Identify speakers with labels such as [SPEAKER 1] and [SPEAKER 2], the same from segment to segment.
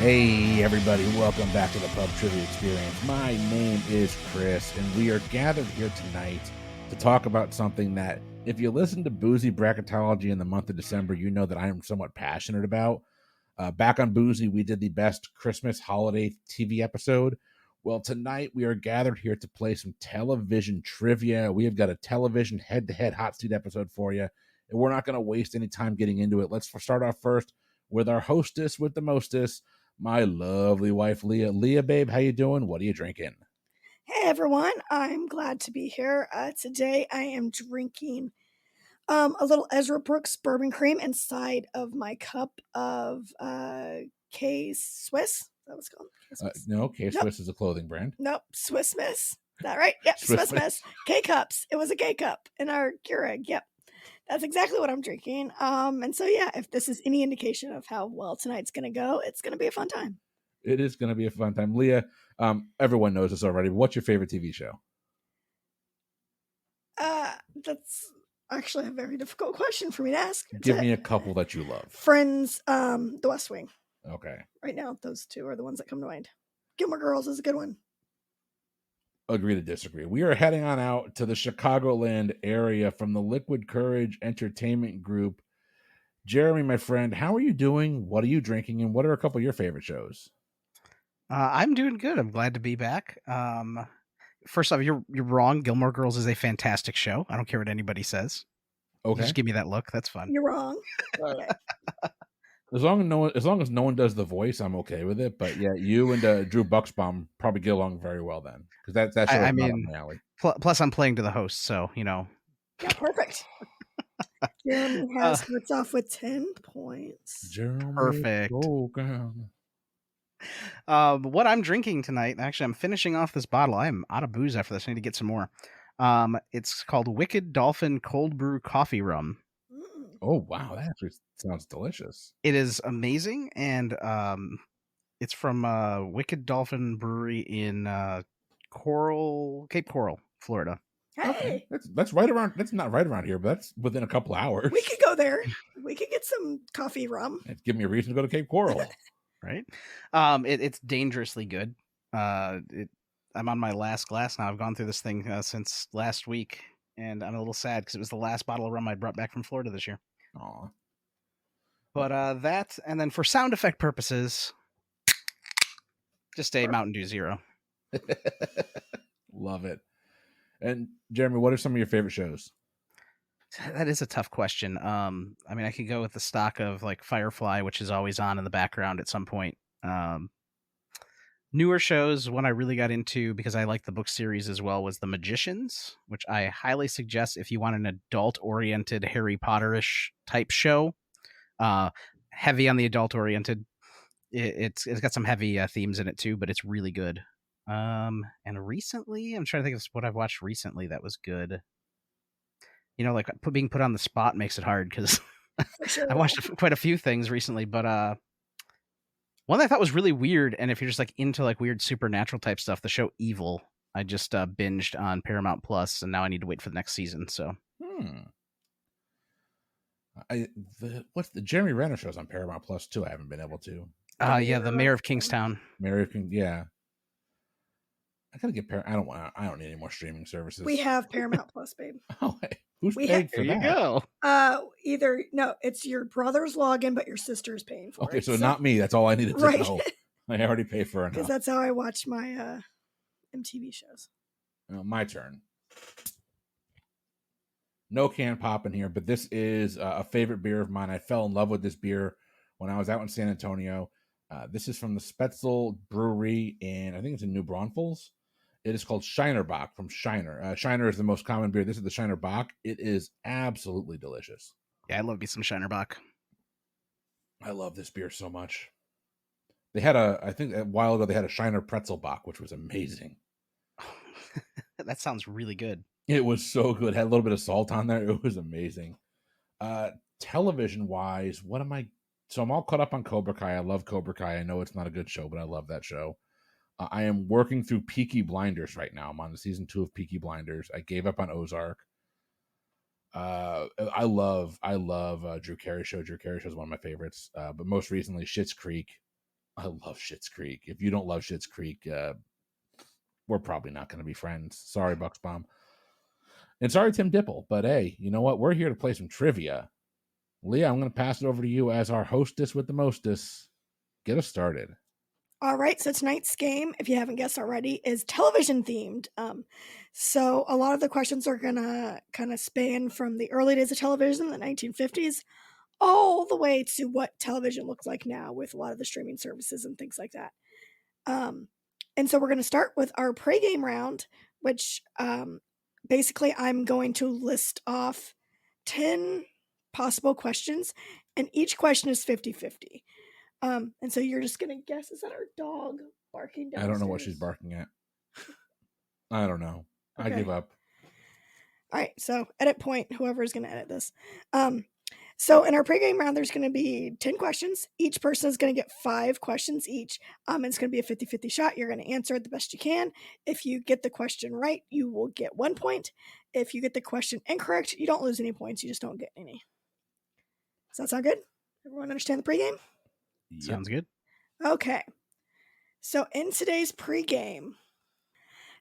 [SPEAKER 1] Hey everybody, welcome back to the PubTriviaExperience. My name is Chris, and we are gathered here tonight to talk about something that, if you listen to Boozy Bracketology in the month of December, you know that I am somewhat passionate about. Back on Boozy, we did the best Christmas holiday TV episode. Well, tonight we are gathered here to play some television trivia. We have got a television head-to-head hot seat episode for you, and we're not going to waste any time getting into it. Let's start off first with our hostess with the mostest, my lovely wife, Leah. Leah, babe, how you doing? What are you drinking?
[SPEAKER 2] Hey, everyone. I'm glad to be here. Today I am drinking a little Ezra Brooks bourbon cream inside of my cup of K-Swiss. Is that what's called?
[SPEAKER 1] No, K-Swiss is a clothing brand.
[SPEAKER 2] Nope, Swiss Miss. Is that right? Yep, Swiss Miss. K-Cups. It was a K-Cup in our Keurig. Yep. That's exactly what I'm drinking. And so, yeah, if this is any indication of how well tonight's going to go, it's going to be a fun time.
[SPEAKER 1] It is going to be a fun time. Leah, everyone knows this already, but what's your favorite TV show?
[SPEAKER 2] That's actually a very difficult question for me to ask.
[SPEAKER 1] Give me a couple that you love.
[SPEAKER 2] Friends, The West Wing.
[SPEAKER 1] Okay.
[SPEAKER 2] Right now, those two are the ones that come to mind. Gilmore Girls is a good one.
[SPEAKER 1] Agree to disagree. We are heading on out to the Chicagoland area from the Liquid Courage Entertainment Group. Jeremy, my friend, how are you doing? What are you drinking? And what are a couple of your favorite shows?
[SPEAKER 3] I'm doing good. I'm glad to be back. First off, you're wrong. Gilmore Girls is a fantastic show. I don't care what anybody says.
[SPEAKER 1] Okay.
[SPEAKER 3] Just give me that look. That's fun.
[SPEAKER 2] You're wrong. Okay.
[SPEAKER 1] As long as no one does the voice, I'm okay with it. But yeah, you and Drew Buxbaum probably get along very well then, because that show is not up my alley.
[SPEAKER 3] Plus, I'm playing to the host, so you know.
[SPEAKER 2] Yeah, perfect. Jeremy starts off with 10 points.
[SPEAKER 1] Jeremy,
[SPEAKER 3] perfect. What I'm drinking tonight, actually, I'm finishing off this bottle. I am out of booze after this. I need to get some more. It's called Wicked Dolphin Cold Brew Coffee Rum.
[SPEAKER 1] Oh wow, that actually sounds delicious.
[SPEAKER 3] It is amazing, and it's from Wicked Dolphin Brewery in Cape Coral, Florida.
[SPEAKER 2] Hey,
[SPEAKER 1] okay. That's right around. That's not right around here, but that's within a couple hours.
[SPEAKER 2] We could go there. We could get some coffee rum.
[SPEAKER 1] Give me a reason to go to Cape Coral.
[SPEAKER 3] Right? It's dangerously good. I'm on my last glass now. I've gone through this thing since last week, and I'm a little sad because it was the last bottle of rum I brought back from Florida this year.
[SPEAKER 1] Aw.
[SPEAKER 3] But that, and then for sound effect purposes, just a Mountain Dew Zero.
[SPEAKER 1] Love it. And Jeremy, what are some of your favorite shows?
[SPEAKER 3] That is a tough question. I mean, I could go with the stock of like Firefly, which is always on in the background at some point. Newer shows, one I really got into because I like the book series as well, was The Magicians, which I highly suggest if you want an adult-oriented Harry Potter-ish type show. Heavy on the adult-oriented. It's got some heavy themes in it too, but it's really good. And recently, I'm trying to think of what I've watched recently that was good. You know, like being put on the spot makes it hard because I watched quite a few things recently, but one that I thought was really weird, and if you're just like into like weird supernatural type stuff, the show Evil, I just binged on Paramount Plus, and now I need to wait for the next season. So,
[SPEAKER 1] what's the Jeremy Renner shows on Paramount Plus too? I haven't been able to.
[SPEAKER 3] Yeah, the Mayor of Kingstown.
[SPEAKER 1] Yeah. I gotta get I don't need any more streaming services.
[SPEAKER 2] We have Paramount Plus, babe.
[SPEAKER 1] Oh, hey, who's paying for that?
[SPEAKER 3] There you
[SPEAKER 2] go. It's your brother's login, but your sister's paying for it.
[SPEAKER 1] Okay, so not me. That's all I needed to know. I already pay for it.
[SPEAKER 2] Because that's how I watch my MTV shows.
[SPEAKER 1] My turn. No can pop in here, but this is a favorite beer of mine. I fell in love with this beer when I was out in San Antonio. This is from the Spetzel Brewery, and I think it's in New Braunfels. It is called Shiner Bock from Shiner. Shiner is the most common beer. This is the Shiner Bock. It is absolutely delicious.
[SPEAKER 3] Yeah, I love me some Shiner Bock.
[SPEAKER 1] I love this beer so much. They had I think a while ago, they had a Shiner Pretzel Bock, which was amazing.
[SPEAKER 3] That sounds really good.
[SPEAKER 1] It was so good. Had a little bit of salt on there. It was amazing. Television-wise, so I'm all caught up on Cobra Kai. I love Cobra Kai. I know it's not a good show, but I love that show. I am working through Peaky Blinders right now. I'm on the season 2 of Peaky Blinders. I gave up on Ozark. I love Drew Carey show. Drew Carey show is one of my favorites. But most recently, Schitt's Creek I love Schitt's Creek. If you don't love Schitt's Creek, we're probably not going to be friends. Sorry, Bucksbaum. And sorry, Tim Dipple. But hey, you know what? We're here to play some trivia. Leah, I'm going to pass it over to you as our hostess with the mostest. Get us started.
[SPEAKER 2] All right, so tonight's game, if you haven't guessed already, is television themed. So a lot of the questions are gonna kind of span from the early days of television, the 1950s, all the way to what television looks like now with a lot of the streaming services and things like that. And so we're going to start with our pregame round, which basically I'm going to list off 10 possible questions, and each question is 50-50. And so you're just going to guess, is that our dog barking downstairs?
[SPEAKER 1] I don't know what she's barking at. I don't know. Okay. I give up.
[SPEAKER 2] All right, so edit point, whoever is going to edit this. So in our pregame round, there's going to be 10 questions. Each person is going to get 5 questions each. And it's going to be a 50-50 shot. You're going to answer it the best you can. If you get the question right, you will get 1 point. If you get the question incorrect, you don't lose any points. You just don't get any. Does that sound good? Everyone understand the pregame?
[SPEAKER 3] Yep. Sounds good.
[SPEAKER 2] Okay. So in today's pregame,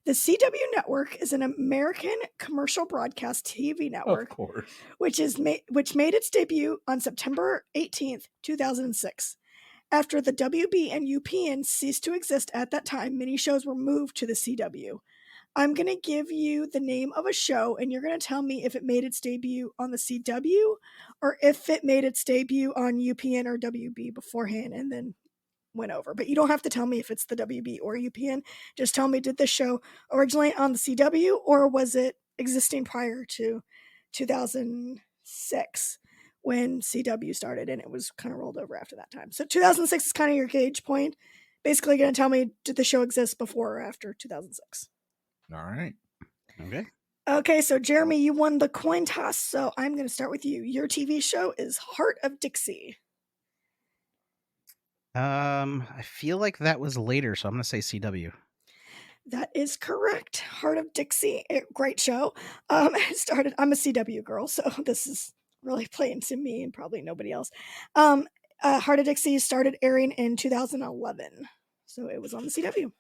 [SPEAKER 2] the CW network is an American commercial broadcast TV network,
[SPEAKER 1] of course,
[SPEAKER 2] which made its debut on September 18th, 2006. After the WB and UPN ceased to exist at that time, many shows were moved to the CW. I'm going to give you the name of a show, and you're going to tell me if it made its debut on the CW or if it made its debut on UPN or WB beforehand and then went over. But you don't have to tell me if it's the WB or UPN. Just tell me, did this show originate on the CW or was it existing prior to 2006 when CW started and it was kind of rolled over after that time? So 2006 is kind of your gauge point. Basically going to tell me, did the show exist before or after 2006?
[SPEAKER 1] All right.
[SPEAKER 2] Okay, so Jeremy, you won the coin toss, so I'm going to start with you. Your TV show is Heart of Dixie.
[SPEAKER 3] I feel like that was later, so I'm going to say CW.
[SPEAKER 2] That is correct. Heart of Dixie, great show. I'm a CW girl, so this is really playing to me and probably nobody else. Heart of Dixie started airing in 2011, so it was on the CW.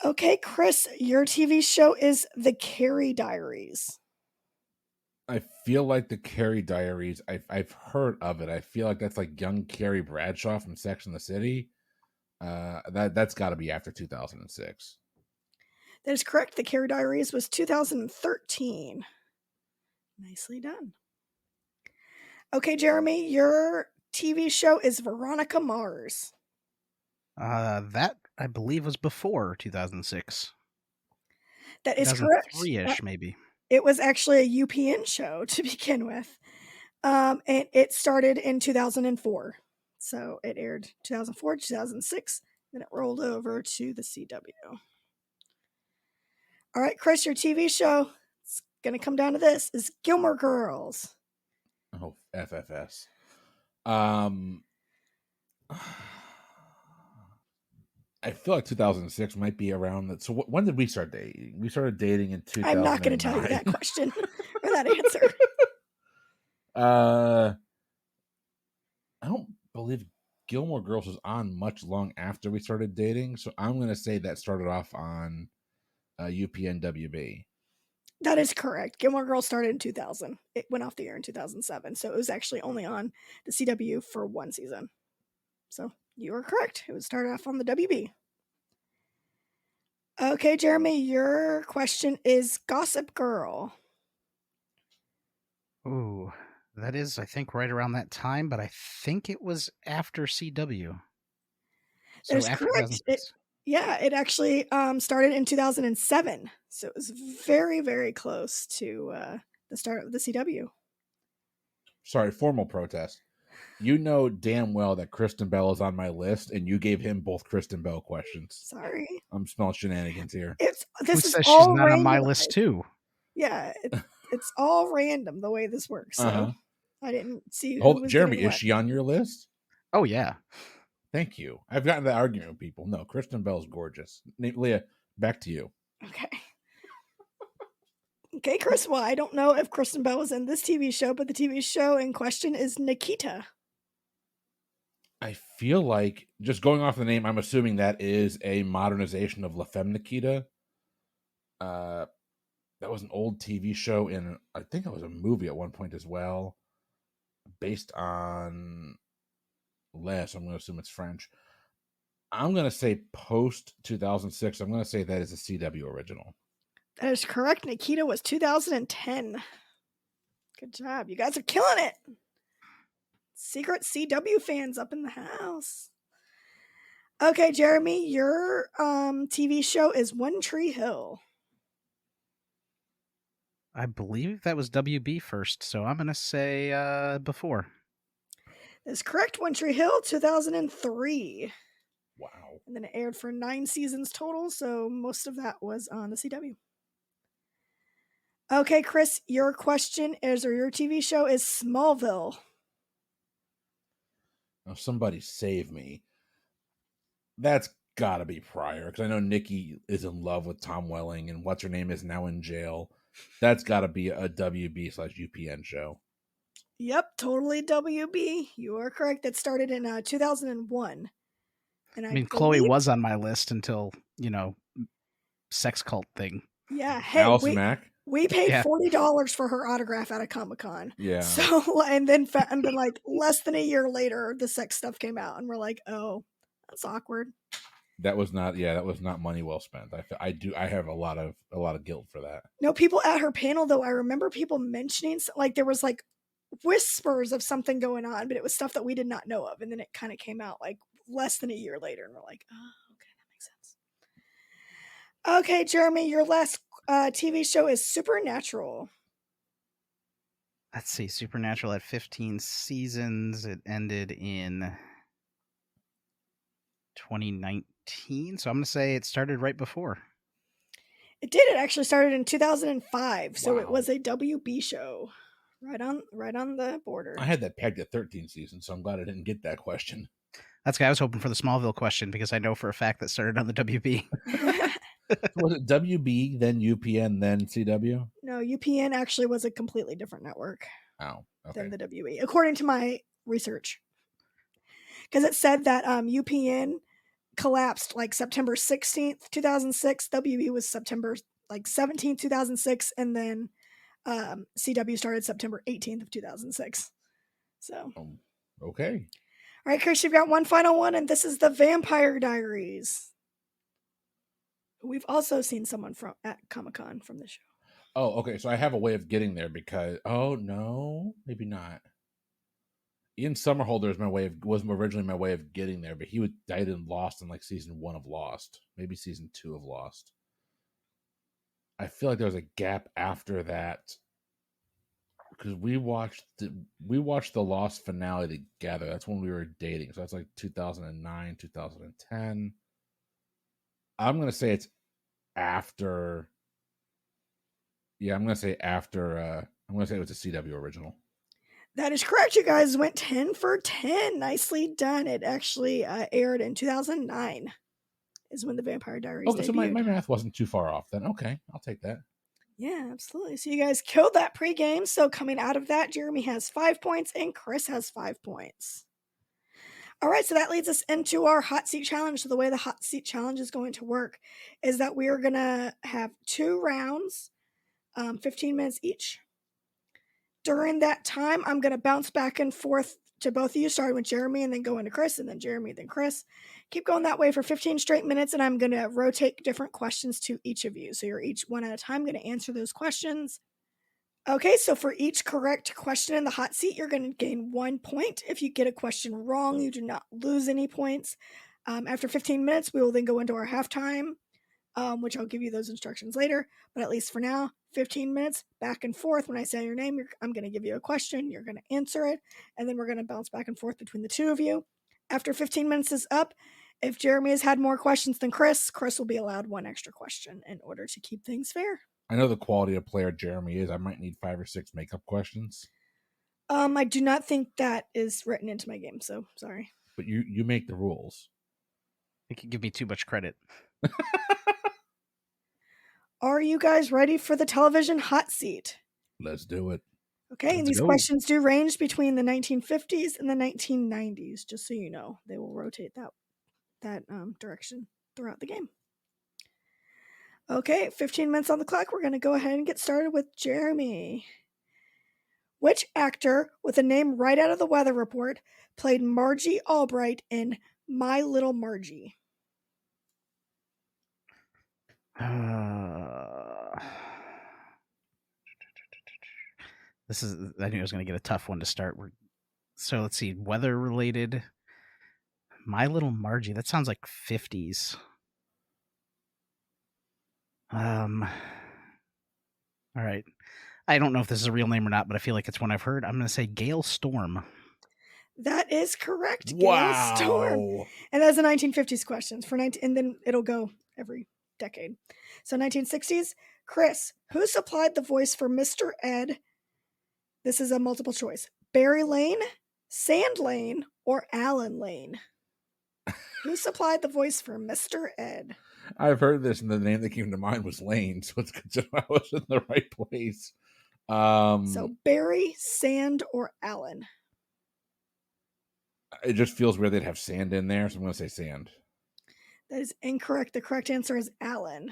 [SPEAKER 2] Okay, Chris, your TV show is The Carrie Diaries.
[SPEAKER 1] I feel like The Carrie Diaries, I've heard of it. I feel like that's like young Carrie Bradshaw from Sex and the City. That's got to be after 2006.
[SPEAKER 2] That is correct. The Carrie Diaries was 2013. Nicely done. Okay, Jeremy, your TV show is Veronica Mars.
[SPEAKER 3] That I believe was before 2006.
[SPEAKER 2] That is correct.
[SPEAKER 3] 3-ish, maybe.
[SPEAKER 2] It was actually a UPN show to begin with. And it started in 2004. So it aired 2004, 2006. Then it rolled over to the CW. All right, Chris, your TV show, it's going to come down to this, is Gilmore Girls.
[SPEAKER 1] Oh, FFS. I feel like 2006 might be around that. So when did we start dating? We started dating in 2009.
[SPEAKER 2] I'm not going to tell you that question or that answer.
[SPEAKER 1] I don't believe Gilmore Girls was on much long after we started dating. So I'm going to say that started off on UPN WB.
[SPEAKER 2] That is correct. Gilmore Girls started in 2000. It went off the air in 2007. So it was actually only on the CW for 1 season. So you were correct. It was started off on the WB. Okay, Jeremy, your question is Gossip Girl.
[SPEAKER 3] Ooh, that is, I think, right around that time, but I think it was after CW.
[SPEAKER 2] So that is correct. It actually started in 2007. So it was very, very close to the start of the CW.
[SPEAKER 1] Sorry, formal protest. You know damn well that Kristen Bell is on my list, and you gave him both Kristen Bell questions.
[SPEAKER 2] Sorry.
[SPEAKER 1] I'm smelling shenanigans here.
[SPEAKER 3] Who says she's not on my list, too?
[SPEAKER 2] Yeah, it's all random the way this works. So I didn't see who was
[SPEAKER 1] Jeremy,
[SPEAKER 2] doing what.
[SPEAKER 1] Is she on your list?
[SPEAKER 3] Oh, yeah.
[SPEAKER 1] Thank you. I've gotten that argument with people. No, Kristen Bell's gorgeous. Leah, back to you.
[SPEAKER 2] Okay, Chris, well, I don't know if Kristen Bell was in this TV show, but the TV show in question is Nikita.
[SPEAKER 1] I feel like, just going off the name, I'm assuming that is a modernization of La Femme Nikita. That was an old TV show, and I think it was a movie at one point as well, based on Leah, so I'm going to assume it's French. I'm going to say post 2006. I'm going to say that is a CW original.
[SPEAKER 2] That is correct. Nikita was 2010. Good job. You guys are killing it. Secret CW fans up in the house. Okay, Jeremy, your TV show is One Tree Hill.
[SPEAKER 3] I believe that was WB first, so I'm going to say before.
[SPEAKER 2] That's correct. One Tree Hill, 2003.
[SPEAKER 1] Wow.
[SPEAKER 2] And then it aired for 9 seasons total, so most of that was on the CW. Okay, Chris, your question is, or your TV show is Smallville.
[SPEAKER 1] Now, somebody save me. That's got to be prior, because I know Nikki is in love with Tom Welling, and what's her name is now in jail. That's got to be a WB/UPN show.
[SPEAKER 2] Yep, totally WB. You are correct. That started in 2001. And
[SPEAKER 3] I mean, Chloe was on my list until, sex cult thing.
[SPEAKER 2] Yeah. Hey,
[SPEAKER 1] Allison Mack.
[SPEAKER 2] We paid $40 for her autograph at a Comic-Con.
[SPEAKER 1] Yeah.
[SPEAKER 2] So, and then like less than a year later, the sex stuff came out, and we're like, oh, that's awkward.
[SPEAKER 1] That was not money well spent. I have a lot of guilt for that.
[SPEAKER 2] No, people at her panel though, I remember people mentioning, like, there was like whispers of something going on, but it was stuff that we did not know of, and then it kind of came out like less than a year later, and we're like, oh, okay, that makes sense. Okay, Jeremy, your last TV show is Supernatural.
[SPEAKER 3] Let's see, Supernatural had 15 seasons. It ended in 2019, so I'm going to say it started right before.
[SPEAKER 2] It did. It actually started in 2005, so
[SPEAKER 1] Wow.
[SPEAKER 2] It was a WB show. Right on the border.
[SPEAKER 1] I had that pegged at 13 seasons, so I'm glad I didn't get that question.
[SPEAKER 3] That's why I was hoping for the Smallville question, because I know for a fact that started on the WB.
[SPEAKER 1] Was it WB, then UPN, then CW?
[SPEAKER 2] No, UPN actually was a completely different network
[SPEAKER 1] than
[SPEAKER 2] the WB, according to my research. Because it said that UPN collapsed like September 16th, 2006. WB was September 17th, 2006, and then CW started September 18th of 2006. So.
[SPEAKER 1] Okay.
[SPEAKER 2] All right, Chris, you've got one final one, and this is the Vampire Diaries. We've also seen someone at Comic-Con from the show.
[SPEAKER 1] Oh, okay. So I have a way of getting there because no, maybe not. Ian Somerhalder was originally my way of getting there, but he died in Lost in like season 1 of Lost, maybe season 2 of Lost. I feel like there was a gap after that because we watched the Lost finale together. That's when we were dating, so that's like 2009, 2010. I'm gonna say it's after. Yeah, I'm gonna say after. I'm gonna say it was a CW original.
[SPEAKER 2] That is correct. You guys went 10 for 10. Nicely done. It actually aired in 2009. Is when the Vampire Diaries debuted.
[SPEAKER 1] So my math wasn't too far off then. Okay, I'll take that.
[SPEAKER 2] Yeah, absolutely. So you guys killed that pregame. So coming out of that, Jeremy has 5 points and Chris has 5 points. All right, so that leads us into our hot seat challenge. So the way the hot seat challenge is going to work is that we are going to have 2 rounds, 15 minutes each. During that time, I'm going to bounce back and forth to both of you, starting with Jeremy and then going to Chris, and then Jeremy, then Chris. Keep going that way for 15 straight minutes, and I'm going to rotate different questions to each of you. So you're each one at a time going to answer those questions. Okay, so for each correct question in the hot seat, you're going to gain 1 point. If you get a question wrong, you do not lose any points. After 15 minutes, we will then go into our halftime, which I'll give you those instructions later. But at least for now, 15 minutes back and forth. When I say your name, I'm going to give you a question. You're going to answer it. And then we're going to bounce back and forth between the two of you. After 15 minutes is up, if Jeremy has had more questions than Chris will be allowed 1 extra question in order to keep things fair.
[SPEAKER 1] I know the quality of player Jeremy is. I might need 5 or 6 makeup questions.
[SPEAKER 2] I do not think that is written into my game, so sorry.
[SPEAKER 1] But you make the rules.
[SPEAKER 3] You can give me too much credit.
[SPEAKER 2] Are you guys ready for the television hot seat?
[SPEAKER 1] Let's do it.
[SPEAKER 2] Okay, and these questions do range between the 1950s and the 1990s, just so you know. They will rotate that direction throughout the game. Okay, 15 minutes on the clock. We're going to go ahead and get started with Jeremy. Which actor with a name right out of the Weather Report played Margie Albright in My Little Margie?
[SPEAKER 3] This is, I knew I was going to get a tough one to start. So let's see, weather related. My Little Margie. That sounds like 50s. All right. I don't know if this is a real name or not, but I feel like it's one I've heard. I'm going to say Gale Storm.
[SPEAKER 2] That is correct.
[SPEAKER 1] Wow.
[SPEAKER 2] Gale Storm. And that's a 1950s question and then it'll go every decade. So 1960s, Chris, who supplied the voice for Mr. Ed? This is a multiple choice. Barry Lane, Sand Lane, or Alan Lane? Who supplied the voice for Mr. Ed?
[SPEAKER 1] I've heard this, and the name that came to mind was Lane, so it's good to know I was in the right place.
[SPEAKER 2] So Barry, Sand, or Alan?
[SPEAKER 1] It just feels weird they'd have sand in there, so I'm going to say Sand.
[SPEAKER 2] That is incorrect. The correct answer is Alan.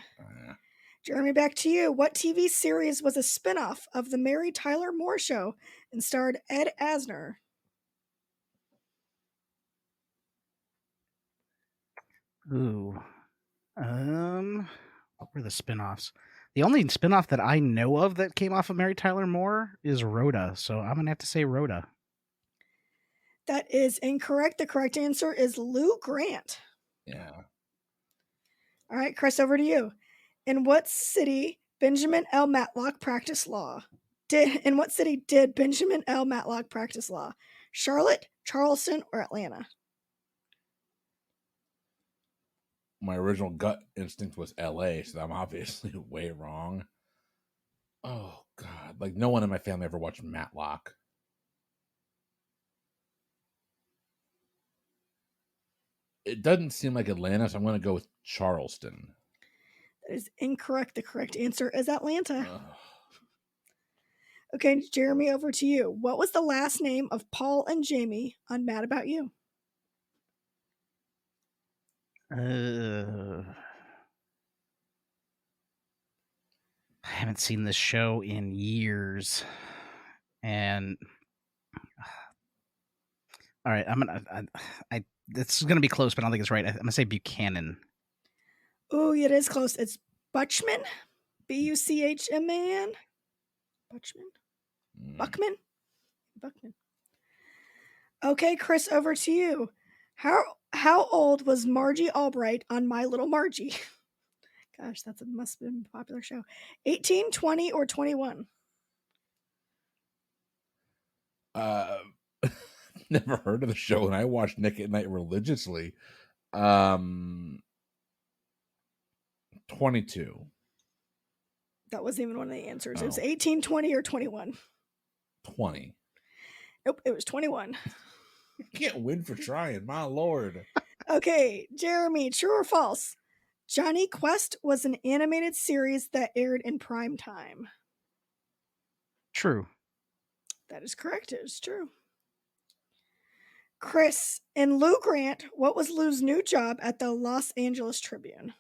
[SPEAKER 2] Jeremy, back to you. What TV series was a spinoff of The Mary Tyler Moore Show and starred Ed Asner?
[SPEAKER 3] Ooh. What were the spinoffs? The only spinoff that I know of that came off of Mary Tyler Moore is Rhoda, so I'm going to have to say Rhoda.
[SPEAKER 2] That is incorrect. The correct answer is Lou Grant.
[SPEAKER 1] Yeah.
[SPEAKER 2] All right, Chris, over to you. In what city Benjamin L. Matlock practice law? In what city did Benjamin L. Matlock practice law? Charlotte, Charleston, or Atlanta?
[SPEAKER 1] My original gut instinct was LA, so I'm obviously way wrong. Oh, God. Like, no one in my family ever watched Matlock. It doesn't seem like Atlanta, so I'm going to go with Charleston.
[SPEAKER 2] That is incorrect. The correct answer is Atlanta. Okay, Jeremy, over to you. What was the last name of Paul and Jamie on Mad About You?
[SPEAKER 3] I haven't seen this show in years, and all right, this is gonna be close, but I don't think it's right. I'm gonna say Buchanan.
[SPEAKER 2] Oh, it is close. It's Butchman, Buchman, Buckman. Okay, Chris, over to you. How old was Margie Albright on My Little Margie? Gosh, must have been a popular show. 18, 20, or 21?
[SPEAKER 1] Never heard of the show, and I watched Nick at Night religiously. 22.
[SPEAKER 2] That wasn't even one of the answers.
[SPEAKER 1] Oh.
[SPEAKER 2] It was 18, 20, or 21.
[SPEAKER 1] 20.
[SPEAKER 2] Nope, it was 21.
[SPEAKER 1] You can't win for trying, my lord.
[SPEAKER 2] Okay, Jeremy, true or false? Johnny Quest was an animated series that aired in prime time.
[SPEAKER 3] True.
[SPEAKER 2] That is correct. It is true. Chris, in Lou Grant, what was Lou's new job at the Los Angeles Tribune?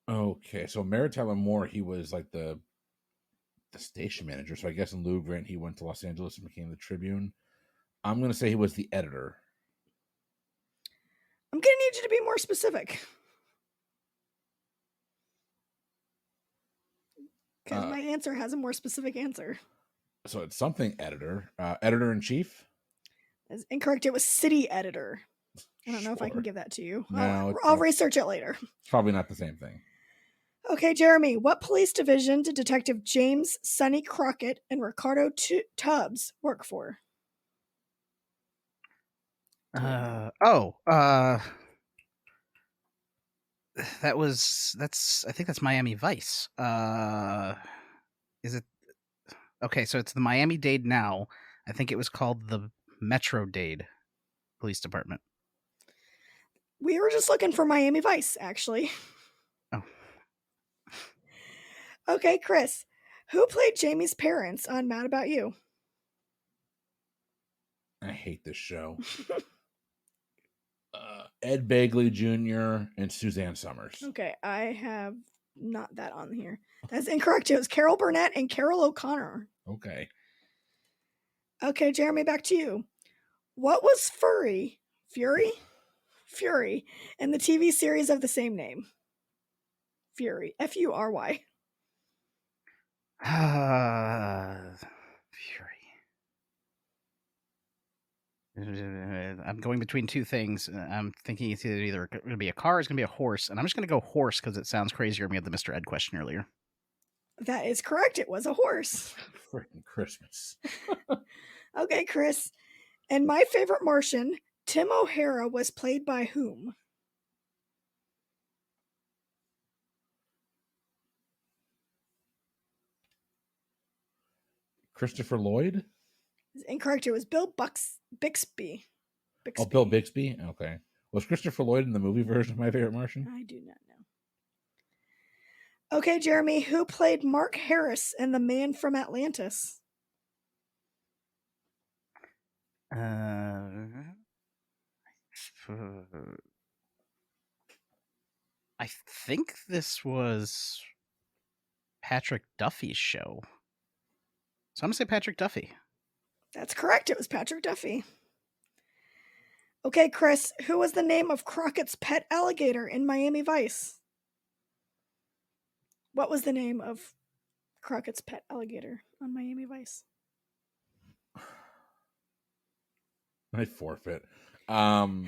[SPEAKER 1] Okay, so Mary Tyler Moore, he was like the station manager. So I guess in Lou Grant, he went to Los Angeles and became the Tribune. I'm going to say he was the editor.
[SPEAKER 2] I'm going to need you to be more specific. Because my answer has a more specific answer.
[SPEAKER 1] So it's something editor. Editor-in-chief?
[SPEAKER 2] That's incorrect. It was city editor. I don't know if I can give that to you.
[SPEAKER 1] No,
[SPEAKER 2] I'll research it later.
[SPEAKER 1] It's probably not the same thing.
[SPEAKER 2] Okay, Jeremy, what police division did Detective James Sonny Crockett and Ricardo Tubbs work for?
[SPEAKER 3] That's I think that's Miami Vice. Is it? Okay, so it's the Miami-Dade now. I think it was called the Metro-Dade Police Department.
[SPEAKER 2] We were just looking for Miami Vice, actually.
[SPEAKER 3] Oh.
[SPEAKER 2] Okay, Chris. Who played Jamie's parents on Mad About You?
[SPEAKER 1] I hate this show. Ed Begley Jr. and Suzanne Summers.
[SPEAKER 2] Okay, I have not that on here. That's incorrect. It was Carol Burnett and Carol O'Connor.
[SPEAKER 1] Okay.
[SPEAKER 2] Okay, Jeremy, back to you. What was Fury in the TV series of the same name? Fury. Fury.
[SPEAKER 3] Fury. I'm going between two things. I'm thinking it's either going to be a car or it's going to be a horse. And I'm just going to go horse because it sounds crazier than we had the Mr. Ed question earlier.
[SPEAKER 2] That is correct. It was a horse.
[SPEAKER 1] Freaking Christmas.
[SPEAKER 2] Okay, Chris. And My Favorite Martian, Tim O'Hara was played by whom?
[SPEAKER 1] Christopher Lloyd?
[SPEAKER 2] Incorrect. It was Bill Bixby.
[SPEAKER 1] Oh, Bill Bixby? Okay. Was Christopher Lloyd in the movie version of My Favorite Martian?
[SPEAKER 2] I do not know. Okay, Jeremy, who played Mark Harris in The Man from Atlantis?
[SPEAKER 3] I think this was Patrick Duffy's show. So I'm going to say Patrick Duffy.
[SPEAKER 2] That's correct. It was Patrick Duffy. Okay, Chris, who was the name of Crockett's pet alligator in Miami Vice? What was the name of Crockett's pet alligator on Miami Vice?
[SPEAKER 1] I forfeit.
[SPEAKER 2] You're going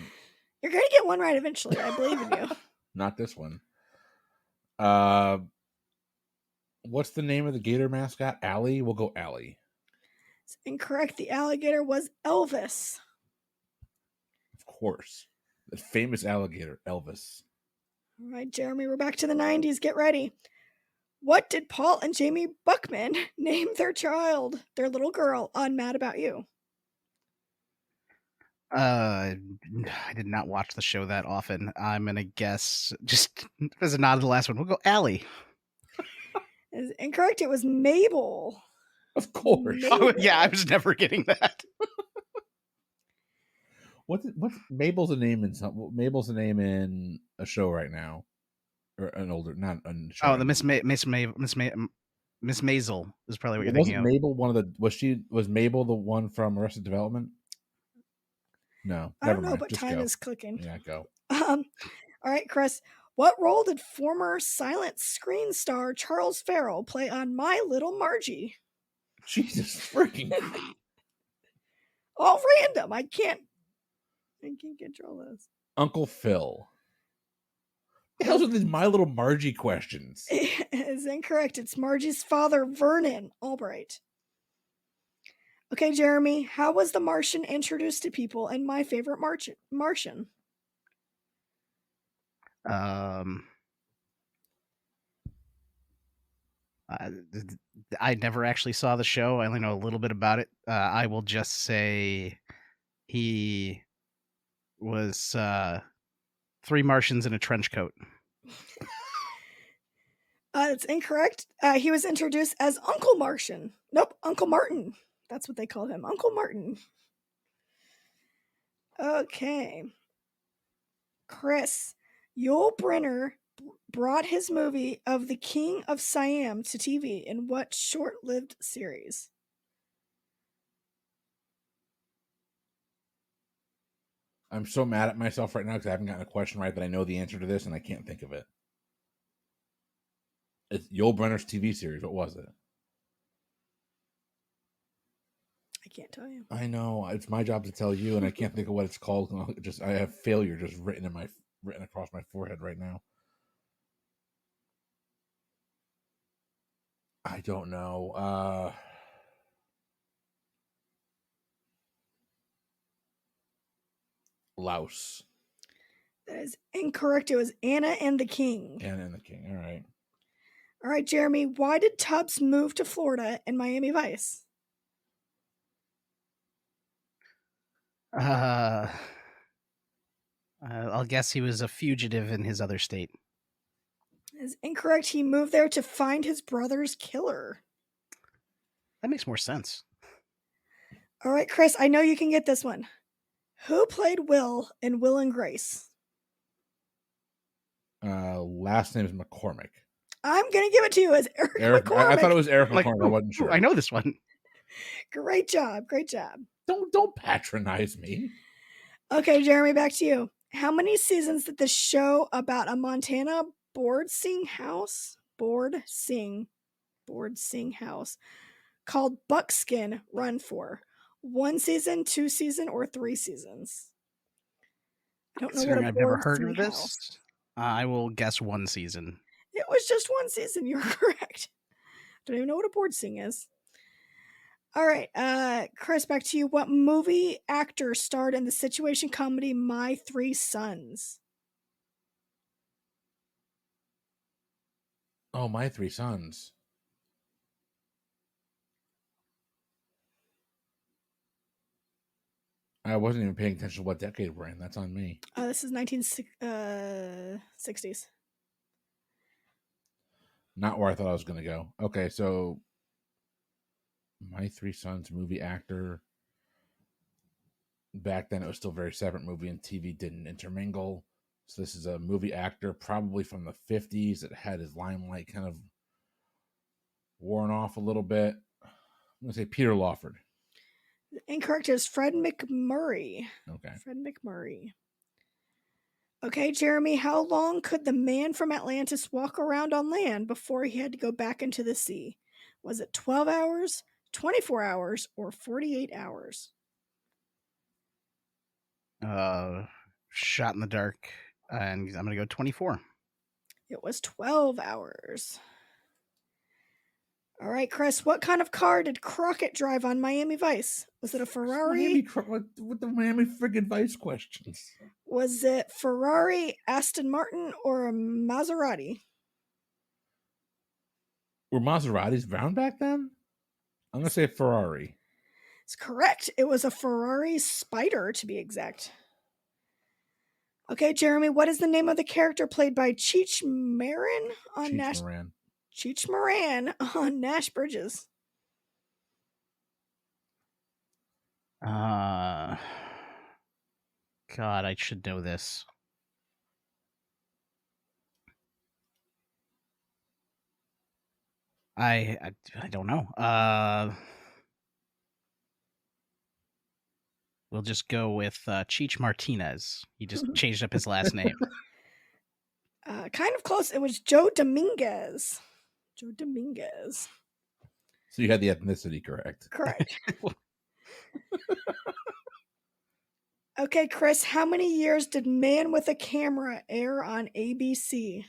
[SPEAKER 2] to get one right eventually. I believe in you.
[SPEAKER 1] Not this one. What's the name of the gator mascot? Allie? We'll go Allie.
[SPEAKER 2] It's incorrect. The alligator was Elvis.
[SPEAKER 1] Of course. The famous alligator, Elvis.
[SPEAKER 2] All right, Jeremy, we're back to the 90s. Get ready. What did Paul and Jamie Buckman name their child, their little girl, on Mad About You?
[SPEAKER 3] I did not watch the show that often. I'm going to guess, just as a nod to the last one, we'll go Allie.
[SPEAKER 2] Is incorrect. It was Mabel.
[SPEAKER 1] Of course.
[SPEAKER 2] Mabel.
[SPEAKER 3] Oh, yeah, I was never getting that.
[SPEAKER 1] What's Mabel's a name in some? Mabel's a name in a show right now, or an older, not a show.
[SPEAKER 3] Oh, the Miss Maisel is probably what you're thinking of.
[SPEAKER 1] Mabel one of the? Was Mabel the one from Arrested Development? No,
[SPEAKER 2] I don't know, but time is clicking.
[SPEAKER 1] Yeah, go.
[SPEAKER 2] All right, Chris. What role did former silent screen star Charles Farrell play on My Little Margie?
[SPEAKER 1] Jesus freaking!
[SPEAKER 2] All random. I can't control this.
[SPEAKER 1] Uncle Phil. What the hell's with these My Little Margie questions?
[SPEAKER 2] It is incorrect. It's Margie's father, Vernon Albright. Okay, Jeremy, how was the Martian introduced to people in My Favorite Martian?
[SPEAKER 3] I never actually saw the show. I only know a little bit about it. I will just say he was 3 Martians in a trench coat.
[SPEAKER 2] It's incorrect. He was introduced as Uncle Martian. Nope, Uncle Martin. That's what they called him, Uncle Martin. Okay. Chris, Yul Brynner brought his movie of The King of Siam to TV in what short-lived series?
[SPEAKER 1] I'm so mad at myself right now because I haven't gotten a question right, but I know the answer to this and I can't think of it. It's Yul Brynner's TV series. What was it?
[SPEAKER 2] I can't tell you.
[SPEAKER 1] I know it's my job to tell you, and I can't think of what it's called. I have failure just written across my forehead right now. I don't know. Louse.
[SPEAKER 2] That is incorrect. It was Anna and the King.
[SPEAKER 1] Anna and the King. All right.
[SPEAKER 2] All right, Jeremy. Why did Tubbs move to Florida and Miami Vice?
[SPEAKER 3] I'll guess he was a fugitive in his other state.
[SPEAKER 2] Is incorrect. He moved there to find his brother's killer.
[SPEAKER 3] That makes more sense.
[SPEAKER 2] All right, Chris, I know you can get this one. Who played Will in Will and Grace?
[SPEAKER 1] Last name is McCormick.
[SPEAKER 2] I'm going to give it to you as Eric McCormick.
[SPEAKER 1] I thought it was Eric McCormick.
[SPEAKER 3] Like,
[SPEAKER 1] I wasn't sure.
[SPEAKER 3] I know this one.
[SPEAKER 2] Great job. Great job.
[SPEAKER 1] Don't patronize me.
[SPEAKER 2] Okay, Jeremy, back to you. How many seasons did the show about a Montana board sing house called Buckskin run for? 1 season, 2 seasons, or 3 seasons? I don't know what
[SPEAKER 3] I've never heard of this. I will guess 1 season.
[SPEAKER 2] It was just 1 season. You're correct. Don't even know what a board sing is. All right, Chris, back to you. What movie actor starred in the situation comedy My Three Sons?
[SPEAKER 1] Oh, My Three Sons. I wasn't even paying attention to what decade we're in. That's on me.
[SPEAKER 2] This is 1960s.
[SPEAKER 1] Not where I thought I was going to go. Okay, so My Three Sons movie actor. Back then, it was still very separate. Movie and TV didn't intermingle. So this is a movie actor, probably from the 50s, that had his limelight kind of worn off a little bit. I'm going to say Peter Lawford.
[SPEAKER 2] Incorrect is Fred McMurray.
[SPEAKER 1] Okay.
[SPEAKER 2] Fred McMurray. Okay, Jeremy, how long could the man from Atlantis walk around on land before he had to go back into the sea? Was it 12 hours, 24 hours, or 48 hours?
[SPEAKER 3] Shot in the dark, and I'm going to go 24.
[SPEAKER 2] It was 12 hours. All right, Chris, what kind of car did Crockett drive on Miami Vice? Was it a Ferrari?
[SPEAKER 1] With the Miami friggin' Vice questions.
[SPEAKER 2] Was it Ferrari, Aston Martin, or a Maserati?
[SPEAKER 1] Were Maseratis around back then? I'm going to say Ferrari.
[SPEAKER 2] It's correct. It was a Ferrari Spider, to be exact. Okay, Jeremy, what is the name of the character played by Cheech Marin on Cheech Marin on Nash Bridges?
[SPEAKER 3] God, I should know this. I don't know. We'll just go with Cheech Martinez. He just changed up his last name.
[SPEAKER 2] Kind of close. It was Joe Dominguez. Joe Dominguez.
[SPEAKER 1] So you had the ethnicity correct.
[SPEAKER 2] Correct. Okay, Chris, how many years did Man with a Camera air on ABC?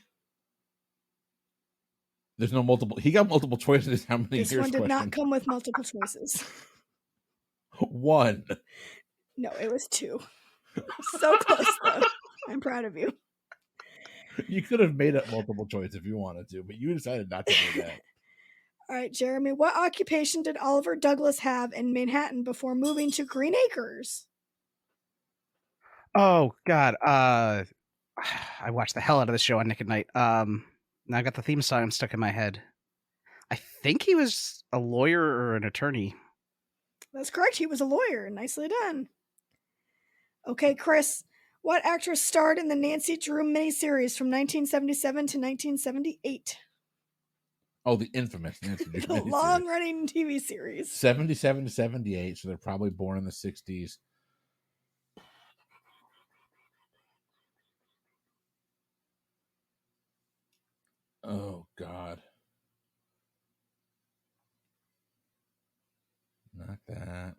[SPEAKER 1] There's no multiple. He got multiple choices. How many years?
[SPEAKER 2] This one did not come with multiple choices.
[SPEAKER 1] 1.
[SPEAKER 2] No, it was 2. So close, though. I'm proud of you.
[SPEAKER 1] You could have made up multiple choice if you wanted to, but you decided not to do that.
[SPEAKER 2] All right, Jeremy, what occupation did Oliver Douglas have in Manhattan before moving to Green Acres?
[SPEAKER 3] Oh, God. I watched the hell out of this show on Nick at Night. Now I got the theme song stuck in my head. I think he was a lawyer or an attorney.
[SPEAKER 2] That's correct. He was a lawyer. Nicely done. Okay, Chris, what actress starred in the Nancy Drew miniseries from 1977 to 1978?
[SPEAKER 1] Oh, the infamous Nancy Drew
[SPEAKER 2] The long-running TV series.
[SPEAKER 1] 77 to 78, so they're probably born in the 60s. Oh, God. Not that.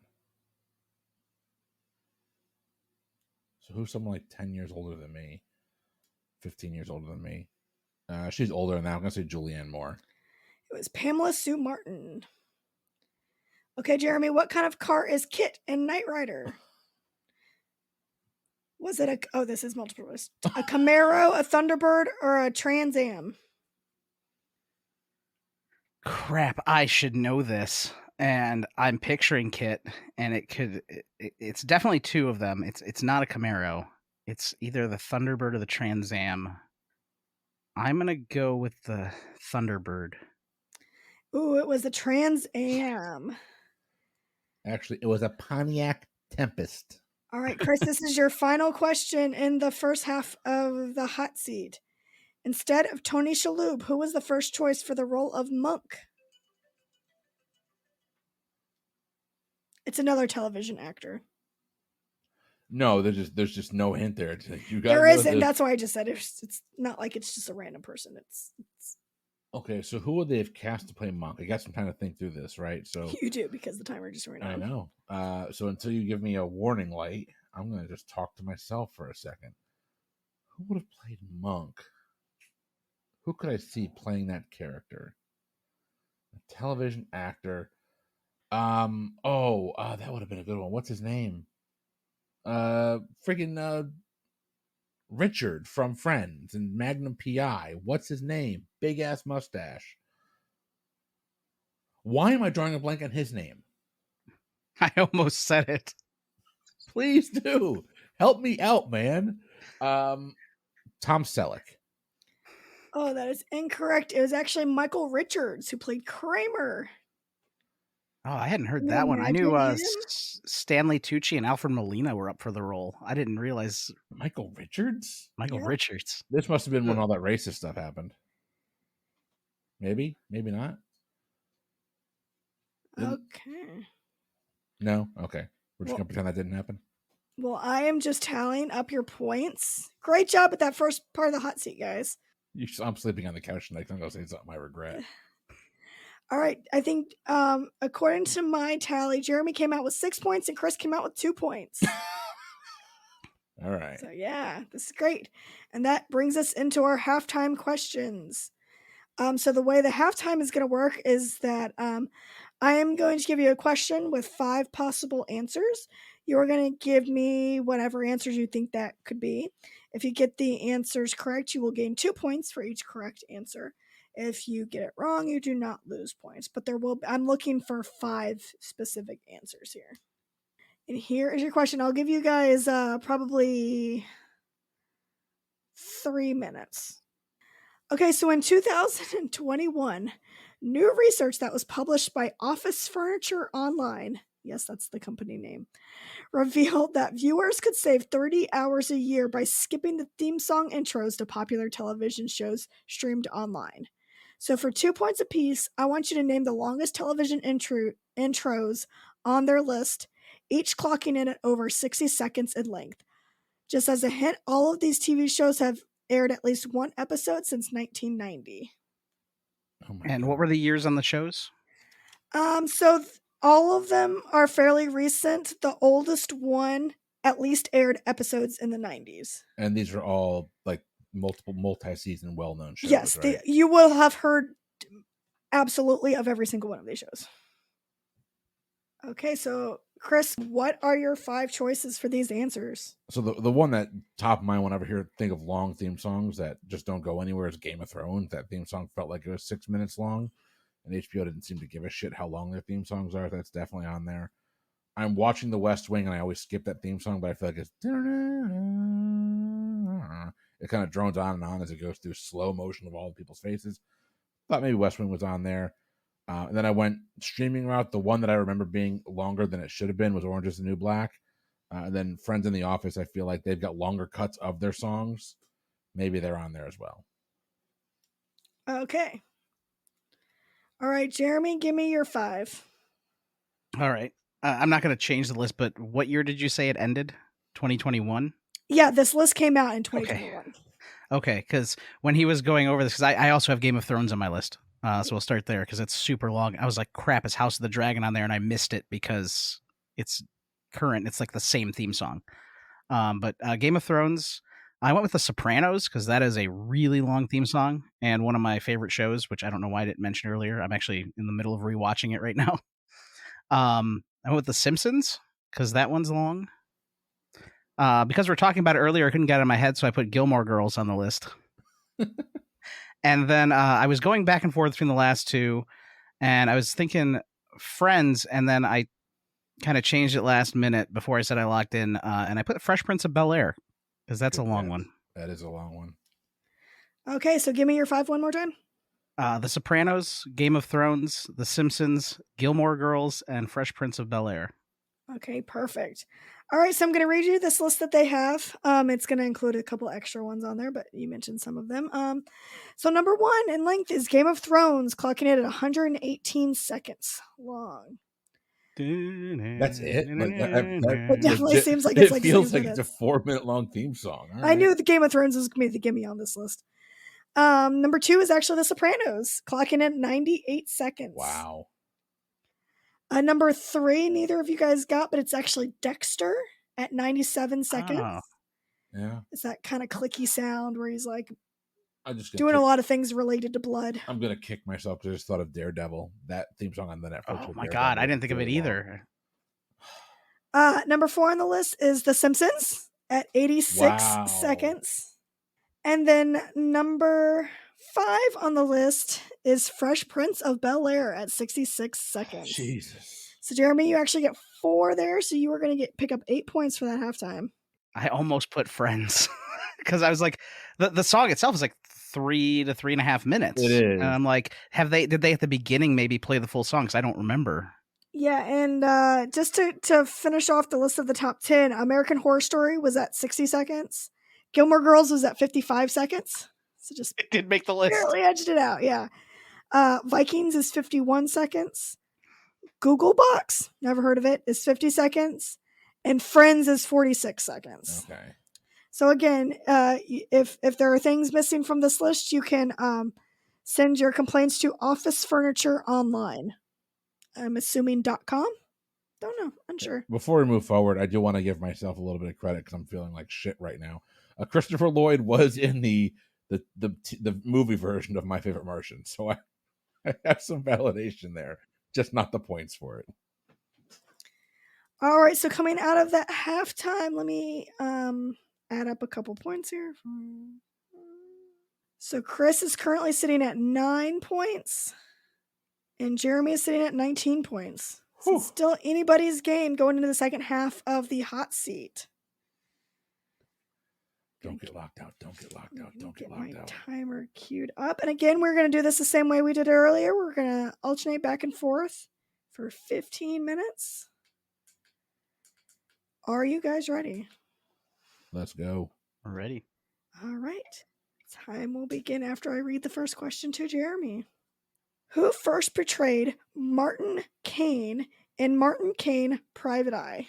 [SPEAKER 1] So who's someone like 10 years older than me? 15 years older than me? She's older than that. I'm going to say Julianne Moore.
[SPEAKER 2] It was Pamela Sue Martin. Okay, Jeremy, what kind of car is Kit in Knight Rider? Was it this is multiple choice. A Camaro, a Thunderbird, or a Trans Am?
[SPEAKER 3] Crap, I should know this. And I'm picturing Kit, and it's definitely 2 of them. It's not a Camaro. It's either the Thunderbird or the Trans Am. I'm gonna go with the Thunderbird.
[SPEAKER 2] Ooh, it was the Trans Am.
[SPEAKER 1] Actually, it was a Pontiac Tempest.
[SPEAKER 2] All right, Chris, this is your final question in the first half of the hot seat. Instead of Tony Shalhoub, who was the first choice for the role of Monk? It's another television actor.
[SPEAKER 1] No, there's just no hint there. It's like, you got
[SPEAKER 2] There isn't. That's why I just said it's not like it's just a random person. It's
[SPEAKER 1] okay. So who would they have cast to play Monk? I got some time to think through this, right? So
[SPEAKER 2] you do, because the timer just ran out.
[SPEAKER 1] I know. So until you give me a warning light, I'm gonna just talk to myself for a second. Who would have played Monk? Who could I see playing that character? A television actor. That would have been a good one. What's his name? Freaking Richard from Friends and Magnum PI. What's his name? Big ass mustache. Why am I drawing a blank on his name?
[SPEAKER 3] I almost said it.
[SPEAKER 1] Please do. Help me out, man. Tom Selleck.
[SPEAKER 2] Oh, that is incorrect. It was actually Michael Richards who played Kramer.
[SPEAKER 3] Oh, I hadn't heard
[SPEAKER 2] Can you
[SPEAKER 3] that one. I knew
[SPEAKER 2] imagine him?
[SPEAKER 3] Stanley Tucci and Alfred Molina were up for the role. I didn't realize
[SPEAKER 1] Michael Richards?
[SPEAKER 3] Michael
[SPEAKER 2] Yeah.
[SPEAKER 3] Richards.
[SPEAKER 1] This must have been when all that racist stuff happened. Maybe not.
[SPEAKER 2] Okay.
[SPEAKER 1] No? Okay. We're just going to pretend that didn't happen.
[SPEAKER 2] Well, I am just tallying up your points. Great job at that first part of the hot seat, guys.
[SPEAKER 1] I'm sleeping on the couch tonight. I'm going to say something I regret.
[SPEAKER 2] All right. I think according to my tally, Jeremy came out with 6 points and Chris came out with 2 points.
[SPEAKER 1] All right.
[SPEAKER 2] So yeah, this is great. And that brings us into our halftime questions. So the way the halftime is going to work is that I am going to give you a question with 5 possible answers. You're going to give me whatever answers you think that could be. If you get the answers correct, you will gain 2 points for each correct answer. If you get it wrong, you do not lose points. But I'm looking for 5 specific answers here. And here is your question. I'll give you guys probably 3 minutes. Okay, so in 2021, new research that was published by Office Furniture Online, yes, that's the company name, revealed that viewers could save 30 hours a year by skipping the theme song intros to popular television shows streamed online. So for 2 points apiece, I want you to name the longest television intros on their list, each clocking in at over 60 seconds in length. Just as a hint, all of these TV shows have aired at least one episode since 1990.
[SPEAKER 1] Oh my
[SPEAKER 3] And
[SPEAKER 1] God.
[SPEAKER 3] what were the years on the shows?
[SPEAKER 2] All of them are fairly recent. The oldest one at least aired episodes in the 90s.
[SPEAKER 1] And these are all like multi-season well-known shows.
[SPEAKER 2] Yes,
[SPEAKER 1] right?
[SPEAKER 2] you will have heard absolutely of every single one of these shows. Okay, so Chris, what are your 5 choices for these answers?
[SPEAKER 1] So the one that top of mind whenever I think of long theme songs that just don't go anywhere is Game of Thrones. That theme song felt like it was 6 minutes long, and HBO didn't seem to give a shit how long their theme songs are. That's definitely on there. I'm watching The West Wing, and I always skip that theme song, but I feel like it kind of drones on and on as it goes through slow motion of all the people's faces. Thought maybe West Wing was on there. And then I went streaming route. The one that I remember being longer than it should have been was Orange is the New Black. And then Friends in the Office, I feel like they've got longer cuts of their songs. Maybe they're on there as well.
[SPEAKER 2] Okay. All right, Jeremy, give me your 5.
[SPEAKER 3] All right. I'm not going to change the list, but what year did you say it ended? 2021?
[SPEAKER 2] Yeah, this list came out in 2021.
[SPEAKER 3] Okay, because when he was going over this, because I also have Game of Thrones on my list. So we'll start there because it's super long. I was like, crap, is House of the Dragon on there? And I missed it because it's current. It's like the same theme song. But Game of Thrones, I went with The Sopranos because that is a really long theme song and one of my favorite shows, which I don't know why I didn't mention earlier. I'm actually in the middle of rewatching it right now. I went with The Simpsons because that one's long. Because we're talking about it earlier, I couldn't get it in my head, so I put Gilmore Girls on the list. And then I was going back and forth between the last 2, and I was thinking Friends, and then I kind of changed it last minute before I said I locked in, and I put Fresh Prince of Bel-Air because that's a long one.
[SPEAKER 1] That is a long one.
[SPEAKER 2] Okay, so give me your 5 one more time.
[SPEAKER 3] The Sopranos, Game of Thrones, The Simpsons, Gilmore Girls, and Fresh Prince of Bel-Air.
[SPEAKER 2] Okay, perfect. All right, so I'm going to read you this list that they have. It's going to include a couple extra ones on there, but you mentioned some of them. So number 1 in length is Game of Thrones, clocking it at 118 seconds long.
[SPEAKER 1] That's it. Like
[SPEAKER 2] It definitely seems like
[SPEAKER 1] it
[SPEAKER 2] it's like
[SPEAKER 1] feels
[SPEAKER 2] 6
[SPEAKER 1] like it's a
[SPEAKER 2] minutes.
[SPEAKER 1] 4-minute long theme song. All
[SPEAKER 2] I
[SPEAKER 1] right.
[SPEAKER 2] knew the Game of Thrones was going to be the gimme on this list. Number 2 is actually The Sopranos, clocking at 98 seconds.
[SPEAKER 1] Wow.
[SPEAKER 2] Number 3, neither of you guys got, but it's actually Dexter at 97 seconds.
[SPEAKER 3] Oh.
[SPEAKER 1] Yeah.
[SPEAKER 2] It's that kind of clicky sound where he's like
[SPEAKER 1] I'm just
[SPEAKER 2] doing a lot of things related to blood.
[SPEAKER 1] I'm gonna kick myself because I just thought of Daredevil. That theme song on the Netflix.
[SPEAKER 3] Oh my God, I didn't think of it either.
[SPEAKER 2] Number 4 on the list is The Simpsons at 86 seconds. And then number 5 on the list is Fresh Prince of Bel-Air at 66 seconds.
[SPEAKER 1] Jesus.
[SPEAKER 2] So Jeremy, you actually get 4 there, so you were going to pick up 8 points for that halftime.
[SPEAKER 3] I almost put Friends because I was like, the song itself is like 3 to 3.5 minutes.
[SPEAKER 1] It is.
[SPEAKER 3] And I'm like, did they at the beginning maybe play the full song? Because I don't remember.
[SPEAKER 2] Yeah, and just to finish off the list of the top 10, American Horror Story was at 60 seconds. Gilmore Girls was at 55 seconds. So just
[SPEAKER 3] it did make the list.
[SPEAKER 2] Barely edged it out, yeah. Vikings is 51 seconds. Google Box, never heard of it, is 50 seconds. And Friends is 46 seconds.
[SPEAKER 1] Okay.
[SPEAKER 2] So again, if there are things missing from this list, you can send your complaints to Office Furniture Online. I'm assuming .com. Don't know. Unsure.
[SPEAKER 1] Before we move forward, I do want to give myself a little bit of credit because I'm feeling like shit right now. Christopher Lloyd was in the movie version of My Favorite Martian, so I have some validation there, just not the points for it.
[SPEAKER 2] All right, so coming out of that halftime, let me add up a couple points here. So Chris is currently sitting at 9 points, and Jeremy is sitting at 19 points. So it's still anybody's game going into the second half of the hot seat.
[SPEAKER 1] Don't get locked out. Don't get locked out. Don't get locked out.
[SPEAKER 2] Timer queued up. And again, we're going to do this the same way we did earlier. We're going to alternate back and forth for 15 minutes. Are you guys ready?
[SPEAKER 1] Let's go.
[SPEAKER 3] We're ready.
[SPEAKER 2] All right. Time will begin after I read the first question to Jeremy. Who first portrayed Martin Caine in Martin Caine Private Eye?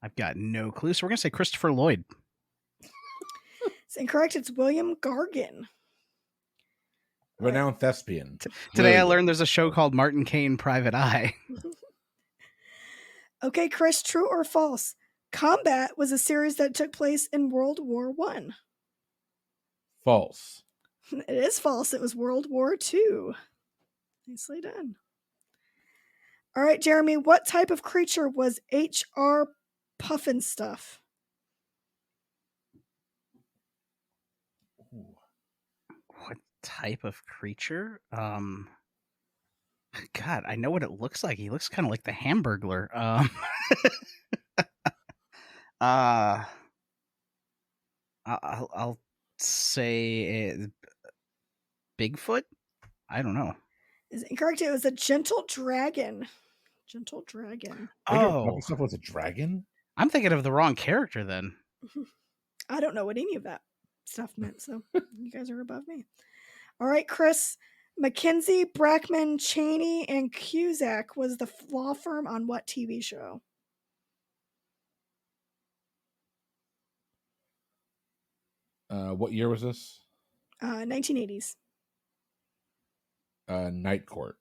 [SPEAKER 3] I've got no clue. So we're going to say Christopher Lloyd.
[SPEAKER 2] It's incorrect. It's William Gargan.
[SPEAKER 1] Renowned thespian.
[SPEAKER 3] Today I learned there's a show called Martin Caine Private Eye.
[SPEAKER 2] Okay, Chris, true or false? Combat was a series that took place in World War I.
[SPEAKER 1] False.
[SPEAKER 2] It is false. It was World War II. Nicely done. All right, Jeremy, what type of creature was H.R. Pufnstuf?
[SPEAKER 3] What type of creature? God, I know what it looks like. He looks kind of like the Hamburglar. I'll say Bigfoot. I don't know.
[SPEAKER 2] Is incorrect. It was a gentle dragon. Gentle dragon.
[SPEAKER 1] Oh, stuff was a dragon.
[SPEAKER 3] I'm thinking of the wrong character then.
[SPEAKER 2] I don't know what any of that stuff meant, so you guys are above me. All right, Chris. McKinsey, Brackman, Cheney, and Cusack was the law firm on what TV show?
[SPEAKER 1] What year was this?
[SPEAKER 2] 1980s.
[SPEAKER 1] Night Court.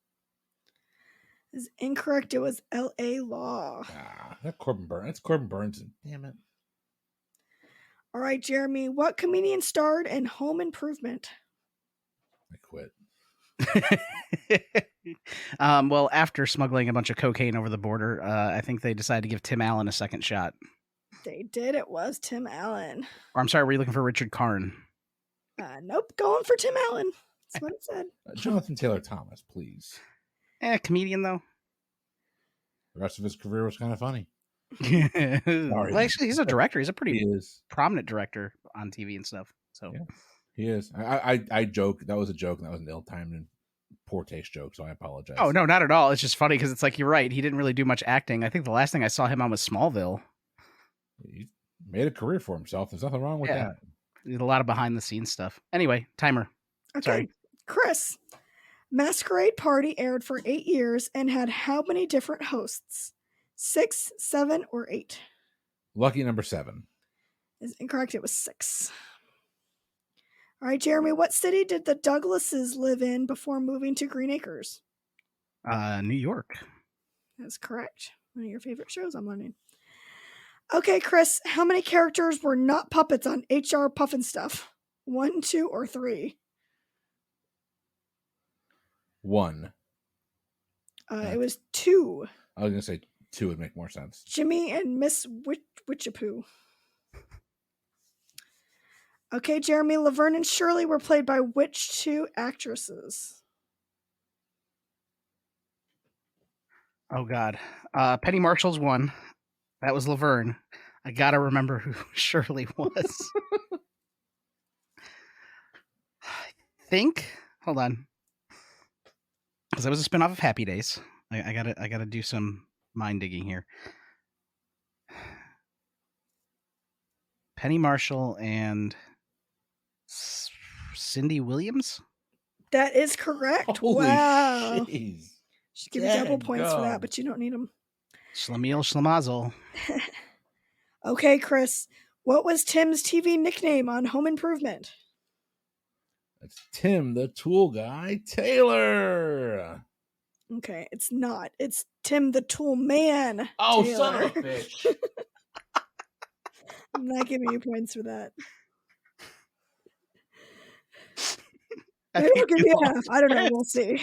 [SPEAKER 2] Is incorrect. It was L.A. Law.
[SPEAKER 1] That's Corbin Burns. That's Corbin Burns. Damn it.
[SPEAKER 2] All right, Jeremy. What comedian starred in Home Improvement?
[SPEAKER 1] I quit.
[SPEAKER 3] Well, after smuggling a bunch of cocaine over the border, I think they decided to give Tim Allen a second shot.
[SPEAKER 2] They did. It was Tim Allen.
[SPEAKER 3] Or I'm sorry, were you looking for Richard Karn?
[SPEAKER 2] Nope, going for Tim Allen. That's what it said.
[SPEAKER 1] Jonathan Taylor Thomas, please.
[SPEAKER 3] Comedian though.
[SPEAKER 1] The rest of his career was kind of funny.
[SPEAKER 3] Well, actually, he's a director. He's a
[SPEAKER 1] He
[SPEAKER 3] pretty
[SPEAKER 1] is.
[SPEAKER 3] prominent director on TV and stuff. So
[SPEAKER 1] Yeah. He is. I joke. That was a joke. And that was an ill-timed and poor taste joke. So I apologize.
[SPEAKER 3] Oh, no, not at all. It's just funny because it's like, you're right. He didn't really do much acting. I think the last thing I saw him on was Smallville.
[SPEAKER 1] He made a career for himself. There's nothing wrong with that.
[SPEAKER 3] He did a lot of behind the scenes stuff. Anyway, timer.
[SPEAKER 2] Okay,
[SPEAKER 3] Sorry.
[SPEAKER 2] Chris. Masquerade Party aired for 8 years and had how many different hosts? 6, 7, or 8?
[SPEAKER 1] Lucky number 7.
[SPEAKER 2] Is incorrect. It was 6. All right, Jeremy, what city did the Douglases live in before moving to Green Acres?
[SPEAKER 3] New York.
[SPEAKER 2] That's correct. One of your favorite shows, I'm learning. Okay, Chris, how many characters were not puppets on HR Puffin Stuff? 1, 2, or 3?
[SPEAKER 1] 1.
[SPEAKER 2] It was 2.
[SPEAKER 1] I was going to say 2 would make more sense.
[SPEAKER 2] Jimmy and Miss Witchapoo. Okay, Jeremy, Laverne and Shirley were played by which 2 actresses?
[SPEAKER 3] Oh, God. Penny Marshall's 1. That was Laverne. I got to remember who Shirley was. I think. Hold on. Because that was a spinoff of Happy Days. I gotta do some mind digging here. Penny Marshall and Cindy Williams?
[SPEAKER 2] That is correct.
[SPEAKER 1] Holy
[SPEAKER 2] wow.
[SPEAKER 1] Jeez.
[SPEAKER 2] Should give you double points for that, but you don't need them.
[SPEAKER 3] Schlemiel Schlemazel.
[SPEAKER 2] Okay, Chris. What was Tim's TV nickname on Home Improvement?
[SPEAKER 1] It's Tim, the tool guy, Taylor.
[SPEAKER 2] Okay, it's not. It's Tim, the tool man.
[SPEAKER 1] Oh,
[SPEAKER 2] Taylor.
[SPEAKER 1] son of a bitch.
[SPEAKER 2] I'm not giving you points for that. Maybe I'll give you half. I don't know. We'll see.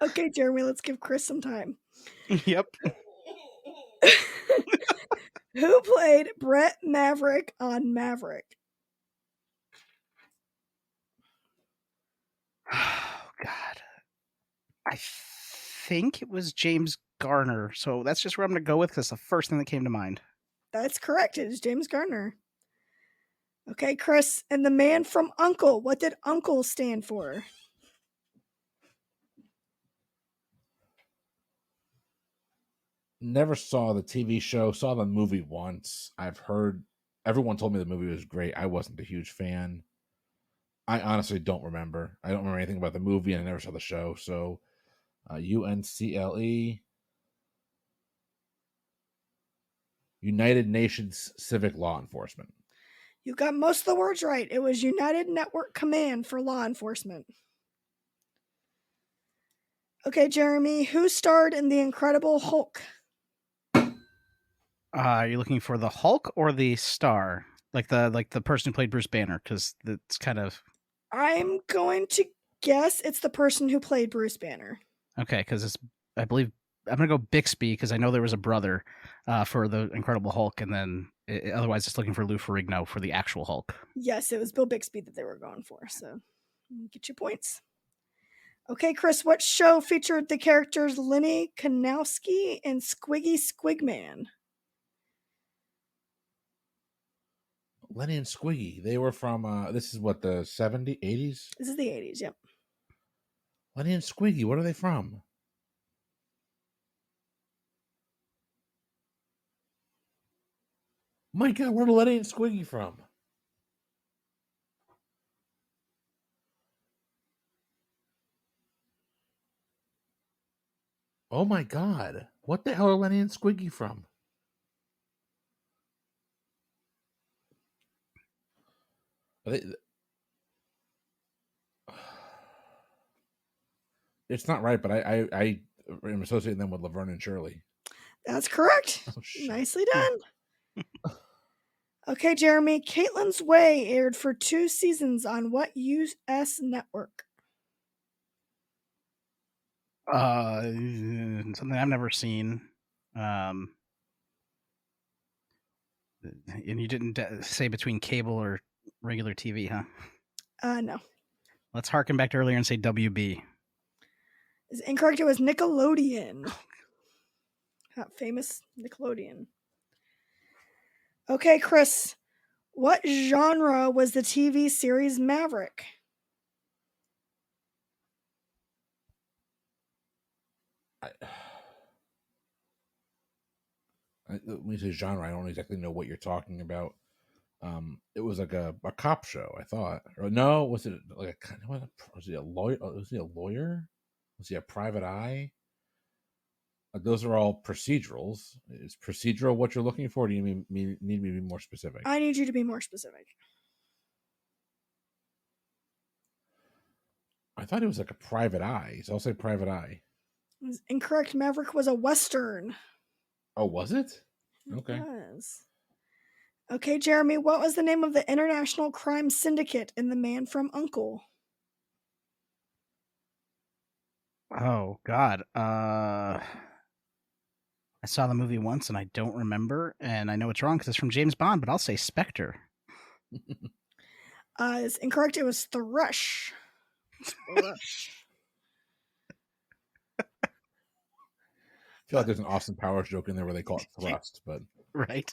[SPEAKER 2] Okay, Jeremy, let's give Chris some time.
[SPEAKER 3] Yep.
[SPEAKER 2] Who played Brett Maverick on Maverick?
[SPEAKER 3] Oh, God. I think it was James Garner. So that's just where I'm going to go with, because the first thing that came to mind.
[SPEAKER 2] That's correct. It is James Garner. Okay, Chris. And the man from Uncle. What did Uncle stand for?
[SPEAKER 1] Never saw the TV show, saw the movie once. I've heard everyone told me the movie was great. I wasn't a huge fan. I honestly don't remember. I don't remember anything about the movie, and I never saw the show. So, UNCLE, United Nations Civic Law Enforcement.
[SPEAKER 2] You got most of the words right. It was United Network Command for Law Enforcement. Okay, Jeremy, who starred in The Incredible Hulk?
[SPEAKER 3] Are you looking for the Hulk or the star? Like the person who played Bruce Banner? Because that's kind of...
[SPEAKER 2] I'm going to guess it's the person who played Bruce Banner.
[SPEAKER 3] Okay, because it's... I believe... I'm going to go Bixby, because I know there was a brother for the Incredible Hulk, and then otherwise it's looking for Lou Ferrigno for the actual Hulk.
[SPEAKER 2] Yes, it was Bill Bixby that they were going for, so get your points. Okay, Chris, what show featured the characters Lenny Kanowski and Squiggy Squigman?
[SPEAKER 1] Lenny and Squiggy. They were from, this is what, the 70s, 80s?
[SPEAKER 2] This is the 80s, yep.
[SPEAKER 1] Lenny and Squiggy, what are they from? My God, where are Lenny and Squiggy from? Oh my God. What the hell are Lenny and Squiggy from? Are they... It's not right, but I am associating them with Laverne and Shirley.
[SPEAKER 2] That's correct.
[SPEAKER 1] Oh,
[SPEAKER 2] Nicely done. Okay, Jeremy, Caitlin's Way aired for 2 seasons on what U.S. network?
[SPEAKER 3] Something I've never seen. And you didn't say between cable or regular TV, huh?
[SPEAKER 2] No.
[SPEAKER 3] Let's harken back to earlier and say WB.
[SPEAKER 2] Is incorrect. It was Nickelodeon. That famous Nickelodeon. Okay, Chris. What genre was the TV series Maverick?
[SPEAKER 1] When you say genre, I don't exactly know what you're talking about. It was like a cop show, I thought. Or no, was it like was he a lawyer? Was he a lawyer? Was he a private eye? Those are all procedurals. Is procedural what you're looking for? Or do you need me to be more specific?
[SPEAKER 2] I need you to be more specific.
[SPEAKER 1] I thought it was like a private eye. So I'll say private eye.
[SPEAKER 2] It was incorrect. Maverick was a Western.
[SPEAKER 1] Oh, was it? Okay.
[SPEAKER 2] It was. Okay, Jeremy, what was the name of the international crime syndicate in The Man from U.N.C.L.E.?
[SPEAKER 3] Oh God. I saw the movie once and I don't remember, and I know it's wrong because it's from James Bond, but I'll say Spectre.
[SPEAKER 2] It's incorrect. It was Thrush. Thrush.
[SPEAKER 1] I feel like there's an Austin Powers joke in there where they call it thrust, but
[SPEAKER 3] Right.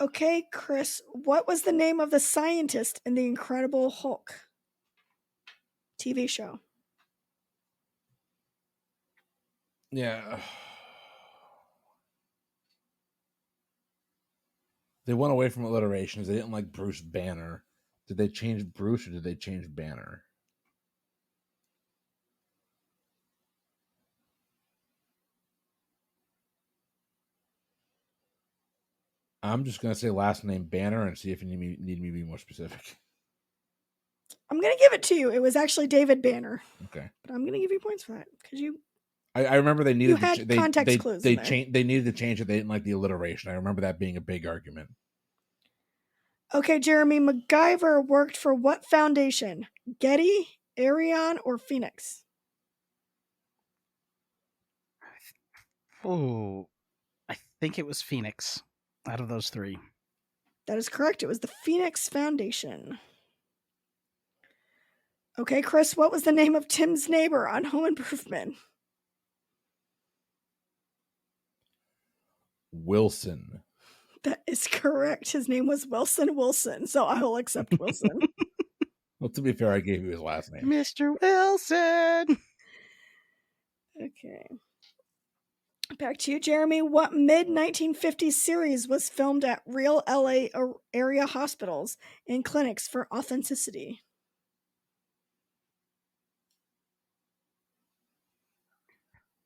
[SPEAKER 2] Okay, Chris, what was the name of the scientist in The Incredible Hulk TV show?
[SPEAKER 1] yeah. They went away from alliterations. They didn't like Bruce Banner. Did they change Bruce or did they change Banner? I'm just going to say last name Banner and see if you need me to be more specific.
[SPEAKER 2] I'm going to give it to you. It was actually David Banner.
[SPEAKER 1] Okay.
[SPEAKER 2] But I'm going to give you points for that because you.
[SPEAKER 1] I remember they needed
[SPEAKER 2] context clues.
[SPEAKER 1] They needed to change it. They didn't like the alliteration. I remember that being a big argument.
[SPEAKER 2] Okay, Jeremy, MacGyver worked for what foundation? Getty, Arion, or Phoenix?
[SPEAKER 3] Oh, I think it was Phoenix out of those three.
[SPEAKER 2] That is correct. It was the Phoenix Foundation. Okay, Chris, what was the name of Tim's neighbor on Home Improvement?
[SPEAKER 1] Wilson.
[SPEAKER 2] That is correct. His name was Wilson, so I will accept Wilson.
[SPEAKER 1] Well, to be fair, I gave you his last name.
[SPEAKER 3] Mr. Wilson.
[SPEAKER 2] Okay. Back to you, Jeremy. What mid-1950s series was filmed at real LA area hospitals and clinics for authenticity?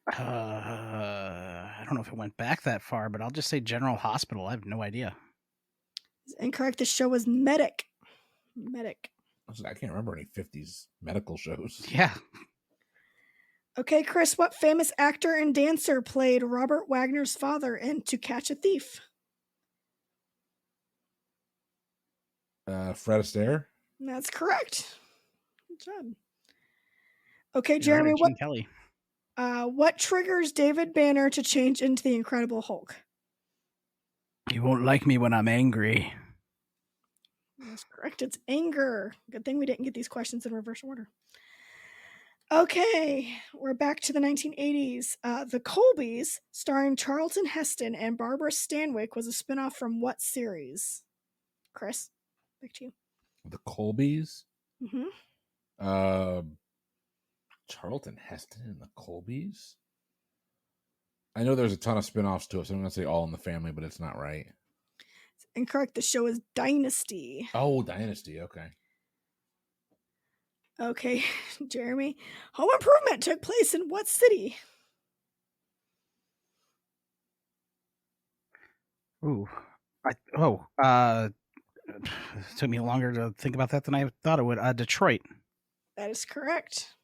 [SPEAKER 3] I don't know if it went back that far, but I'll just say General Hospital. I have no idea.
[SPEAKER 2] Incorrect. The show was Medic. Medic.
[SPEAKER 1] I can't remember any 50s medical shows.
[SPEAKER 3] Yeah.
[SPEAKER 2] Okay, Chris, what famous actor and dancer played Robert Wagner's father in To Catch a Thief?
[SPEAKER 1] Fred Astaire?
[SPEAKER 2] That's correct. Good job. Okay, Jeremy,
[SPEAKER 3] Gene Kelly.
[SPEAKER 2] What triggers David Banner to change into the Incredible Hulk?
[SPEAKER 3] You won't like me when I'm angry.
[SPEAKER 2] That's correct. It's anger. Good thing we didn't get these questions in reverse order. Okay, we're back to the 1980s. The Colbys, starring Charlton Heston and Barbara Stanwyck, was a spinoff from what series? Chris, back to you.
[SPEAKER 1] The Colbys?
[SPEAKER 2] Mm-hmm.
[SPEAKER 1] Charlton Heston and the Colbys? I know there's a ton of spin-offs to it, so I'm going to say All in the Family, but it's not right.
[SPEAKER 2] It's incorrect. The show is Dynasty.
[SPEAKER 1] Oh, Dynasty. Okay.
[SPEAKER 2] Okay, Jeremy. Home Improvement took place in what city?
[SPEAKER 3] Ooh. It took me longer to think about that than I thought it would. Detroit.
[SPEAKER 2] That is correct.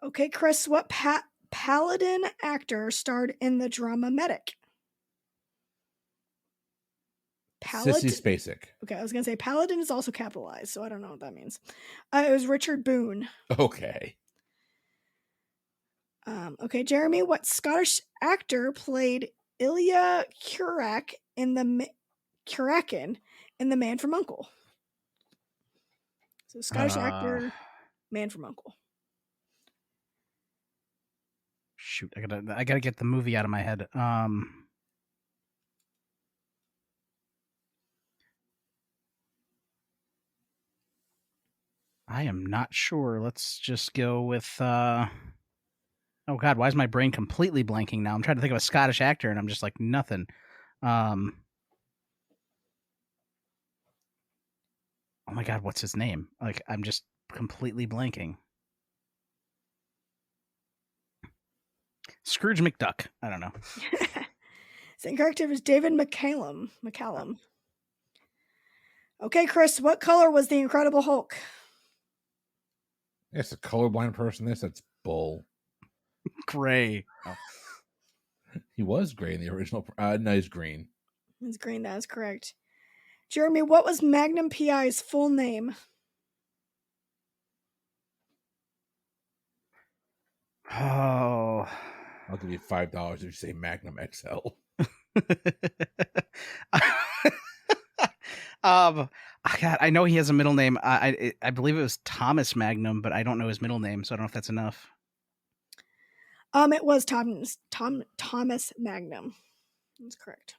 [SPEAKER 2] Okay, Chris, what Paladin actor starred in the drama Medic?
[SPEAKER 1] Sissy Spacek.
[SPEAKER 2] Okay, I was going to say Paladin is also capitalized, so I don't know what that means. It was Richard Boone.
[SPEAKER 1] Okay.
[SPEAKER 2] Okay, Jeremy, what Scottish actor played Ilya Kurak in the Kurakin in The Man from U.N.C.L.E.? So Scottish actor, Man from U.N.C.L.E.
[SPEAKER 3] Shoot, I gotta get the movie out of my head. I am not sure. Let's just go with. Oh God, why is my brain completely blanking now? I'm trying to think of a Scottish actor, and I'm just like nothing. Oh my God, what's his name? Like, I'm just completely blanking. Scrooge McDuck. I don't know.
[SPEAKER 2] Same character is David McCallum. Okay, Chris, what color was the Incredible Hulk?
[SPEAKER 1] It's a colorblind person. That's bull.
[SPEAKER 3] Gray. Oh.
[SPEAKER 1] He was gray in the original. No, he's green.
[SPEAKER 2] He's green. That is correct. Jeremy, what was Magnum PI's full name?
[SPEAKER 3] Oh.
[SPEAKER 1] I'll give you $5 if you say Magnum XL.
[SPEAKER 3] God, I know he has a middle name. I believe it was Thomas Magnum, but I don't know his middle name, so I don't know if that's enough.
[SPEAKER 2] It was Thomas Magnum. That's correct.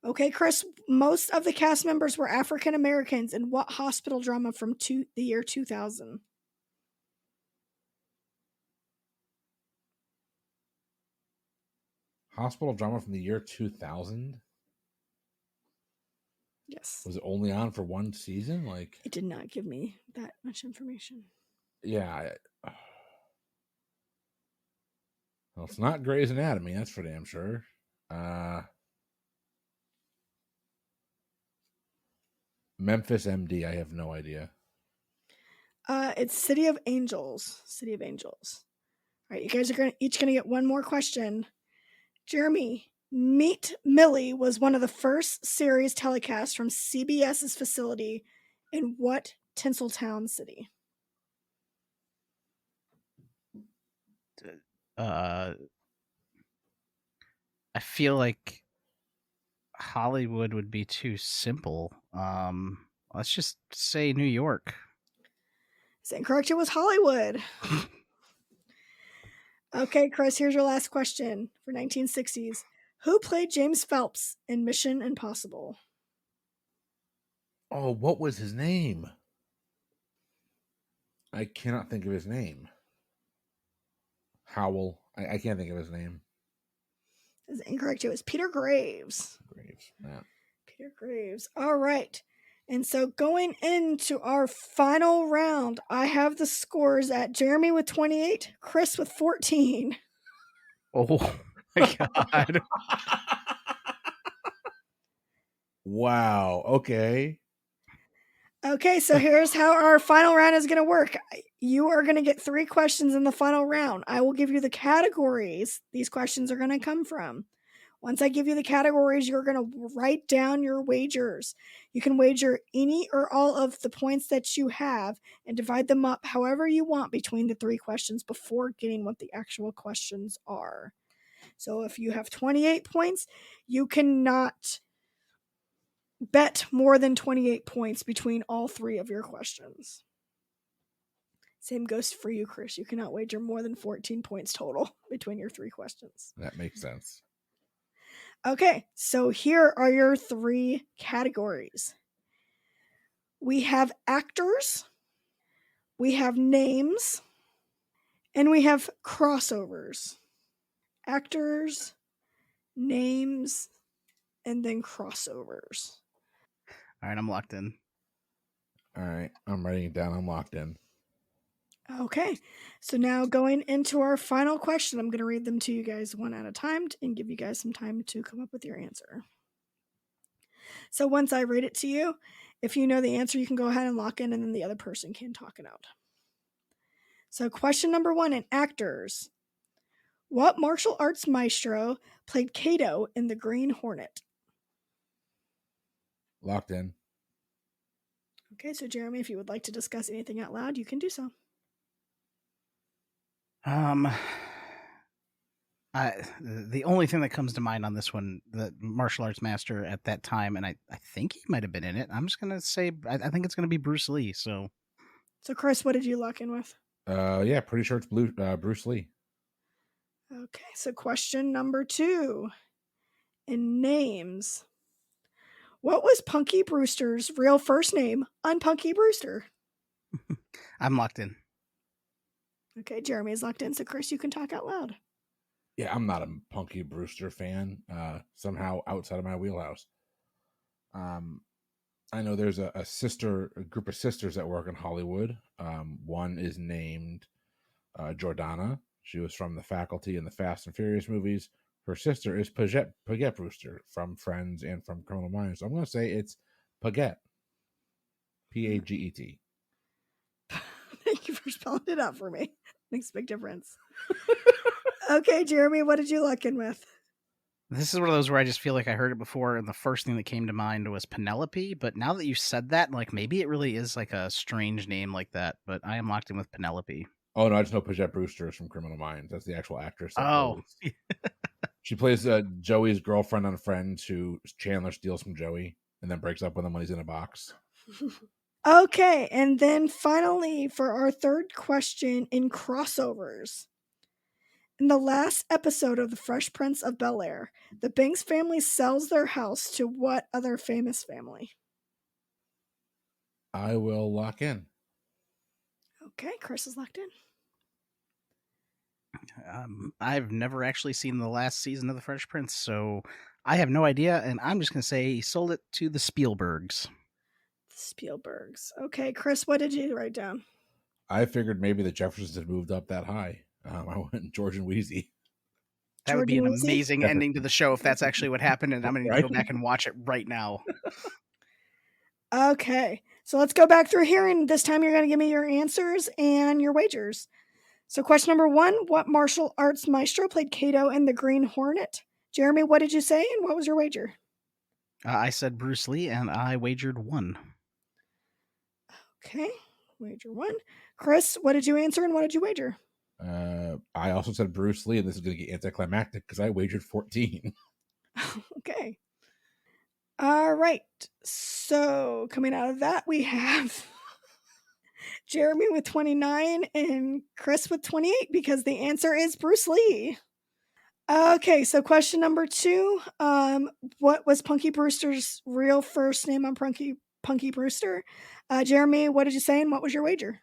[SPEAKER 2] Okay, Chris, most of the cast members were African Americans in what hospital drama from the year 2000?
[SPEAKER 1] Hospital drama from the year 2000?
[SPEAKER 2] Yes.
[SPEAKER 1] Was it only on for one season? Like,
[SPEAKER 2] it did not give me that much information.
[SPEAKER 1] Yeah. Well, it's not Grey's Anatomy, that's for damn sure. Memphis MD, I have no idea.
[SPEAKER 2] It's City of Angels. City of Angels. All right, you guys are each going to get one more question. Jeremy, Meet Millie was one of the first series telecasts from CBS's facility in what Tinseltown city?
[SPEAKER 3] I feel like Hollywood would be too simple. Let's just say New York.
[SPEAKER 2] Is incorrect? It was Hollywood. Okay, Chris, here's your last question for 1960s. Who played James Phelps in Mission Impossible?
[SPEAKER 1] Oh, what was his name? I cannot think of his name. Howell. I can't think of his name.
[SPEAKER 2] Is incorrect. It was Peter Graves.
[SPEAKER 1] Yeah.
[SPEAKER 2] Peter Graves. All right. And so going into our final round, I have the scores at Jeremy with 28, Chris with 14.
[SPEAKER 3] Oh my God.
[SPEAKER 1] Wow. Okay.
[SPEAKER 2] Okay, so here's how our final round is going to work. You are going to get 3 questions in the final round. I will give you the categories these questions are going to come from. Once I give you the categories, you're going to write down your wagers. You can wager any or all of the points that you have and divide them up however you want between the 3 questions before getting what the actual questions are. So if you have 28 points, you cannot bet more than 28 points between all 3 of your questions. Same goes for you, Chris. You cannot wager more than 14 points total between your 3 questions.
[SPEAKER 1] That makes sense.
[SPEAKER 2] Okay, so here are your 3 categories. We have actors, we have names, and we have crossovers. Actors, names, and then crossovers.
[SPEAKER 3] All right, I'm locked in.
[SPEAKER 1] All right, I'm writing it down. I'm locked in.
[SPEAKER 2] Okay, so now going into our final question, I'm going to read them to you guys one at a time and give you guys some time to come up with your answer. So once I read it to you, if you know the answer, you can go ahead and lock in, and then the other person can talk it out. So question number 1 in actors. What martial arts maestro played Kato in The Green Hornet?
[SPEAKER 1] Locked in.
[SPEAKER 2] Okay, so Jeremy, if you would like to discuss anything out loud, you can do so.
[SPEAKER 3] The only thing that comes to mind on this one, the martial arts master at that time, and I think he might have been in it. I'm just gonna say I think it's gonna be Bruce Lee. So
[SPEAKER 2] Chris, what did you lock in with?
[SPEAKER 1] Yeah, pretty sure it's Bruce Lee.
[SPEAKER 2] Okay, so question number 2. In names, what was Punky Brewster's real first name on Punky Brewster?
[SPEAKER 3] I'm locked in.
[SPEAKER 2] Okay, Jeremy is locked in, so Chris, you can talk out loud.
[SPEAKER 1] Yeah, I'm not a Punky Brewster fan. Somehow outside of my wheelhouse. I know there's a group of sisters that work in Hollywood. One is named Jordana. She was from the faculty in the Fast and Furious movies. Her sister is Paget Brewster from Friends and from Criminal Minds. So I'm going to say it's Paget. Paget.
[SPEAKER 2] Thank you for spelling it out for me. Makes a big difference. Okay, Jeremy, what did you lock in with?
[SPEAKER 3] This is one of those where I just feel like I heard it before, and the first thing that came to mind was Penelope. But now that you said that, like maybe it really is like a strange name like that. But I am locked in with Penelope.
[SPEAKER 1] Oh no, I just know Paget Brewster is from Criminal Minds. That's the actual actress.
[SPEAKER 3] Oh,
[SPEAKER 1] she plays Joey's girlfriend on Friends, who Chandler steals from Joey and then breaks up with him when he's in a box.
[SPEAKER 2] Okay, and then finally for our third question in crossovers. In the last episode of The Fresh Prince of Bel-Air, the Banks family sells their house to what other famous family?
[SPEAKER 1] I will lock in.
[SPEAKER 2] Okay, Chris is locked in.
[SPEAKER 3] I've never actually seen the last season of The Fresh Prince, so I have no idea, and I'm just going to say he sold it to the Spielbergs.
[SPEAKER 2] Spielbergs. Okay, Chris, what did you write down?
[SPEAKER 1] I figured maybe the Jeffersons had moved up that high. I went George and Wheezy.
[SPEAKER 3] That would be an amazing ending to the show if that's actually what happened, and I'm going to go back and watch it right now.
[SPEAKER 2] Okay, so let's go back through here, and this time you're going to give me your answers and your wagers. So question number 1, what martial arts maestro played Kato in The Green Hornet? Jeremy, what did you say, and what was your wager?
[SPEAKER 3] I said Bruce Lee, and I wagered 1.
[SPEAKER 2] Okay, wager 1. Chris, what did you answer, and what did you wager?
[SPEAKER 1] I also said Bruce Lee, and this is going to get anticlimactic because I wagered 14.
[SPEAKER 2] Okay. All right. So coming out of that, we have Jeremy with 29 and Chris with 28 because the answer is Bruce Lee. Okay, so question number 2. What was Punky Brewster's real first name on Punky Brewster? Jeremy, what did you say, and what was your wager?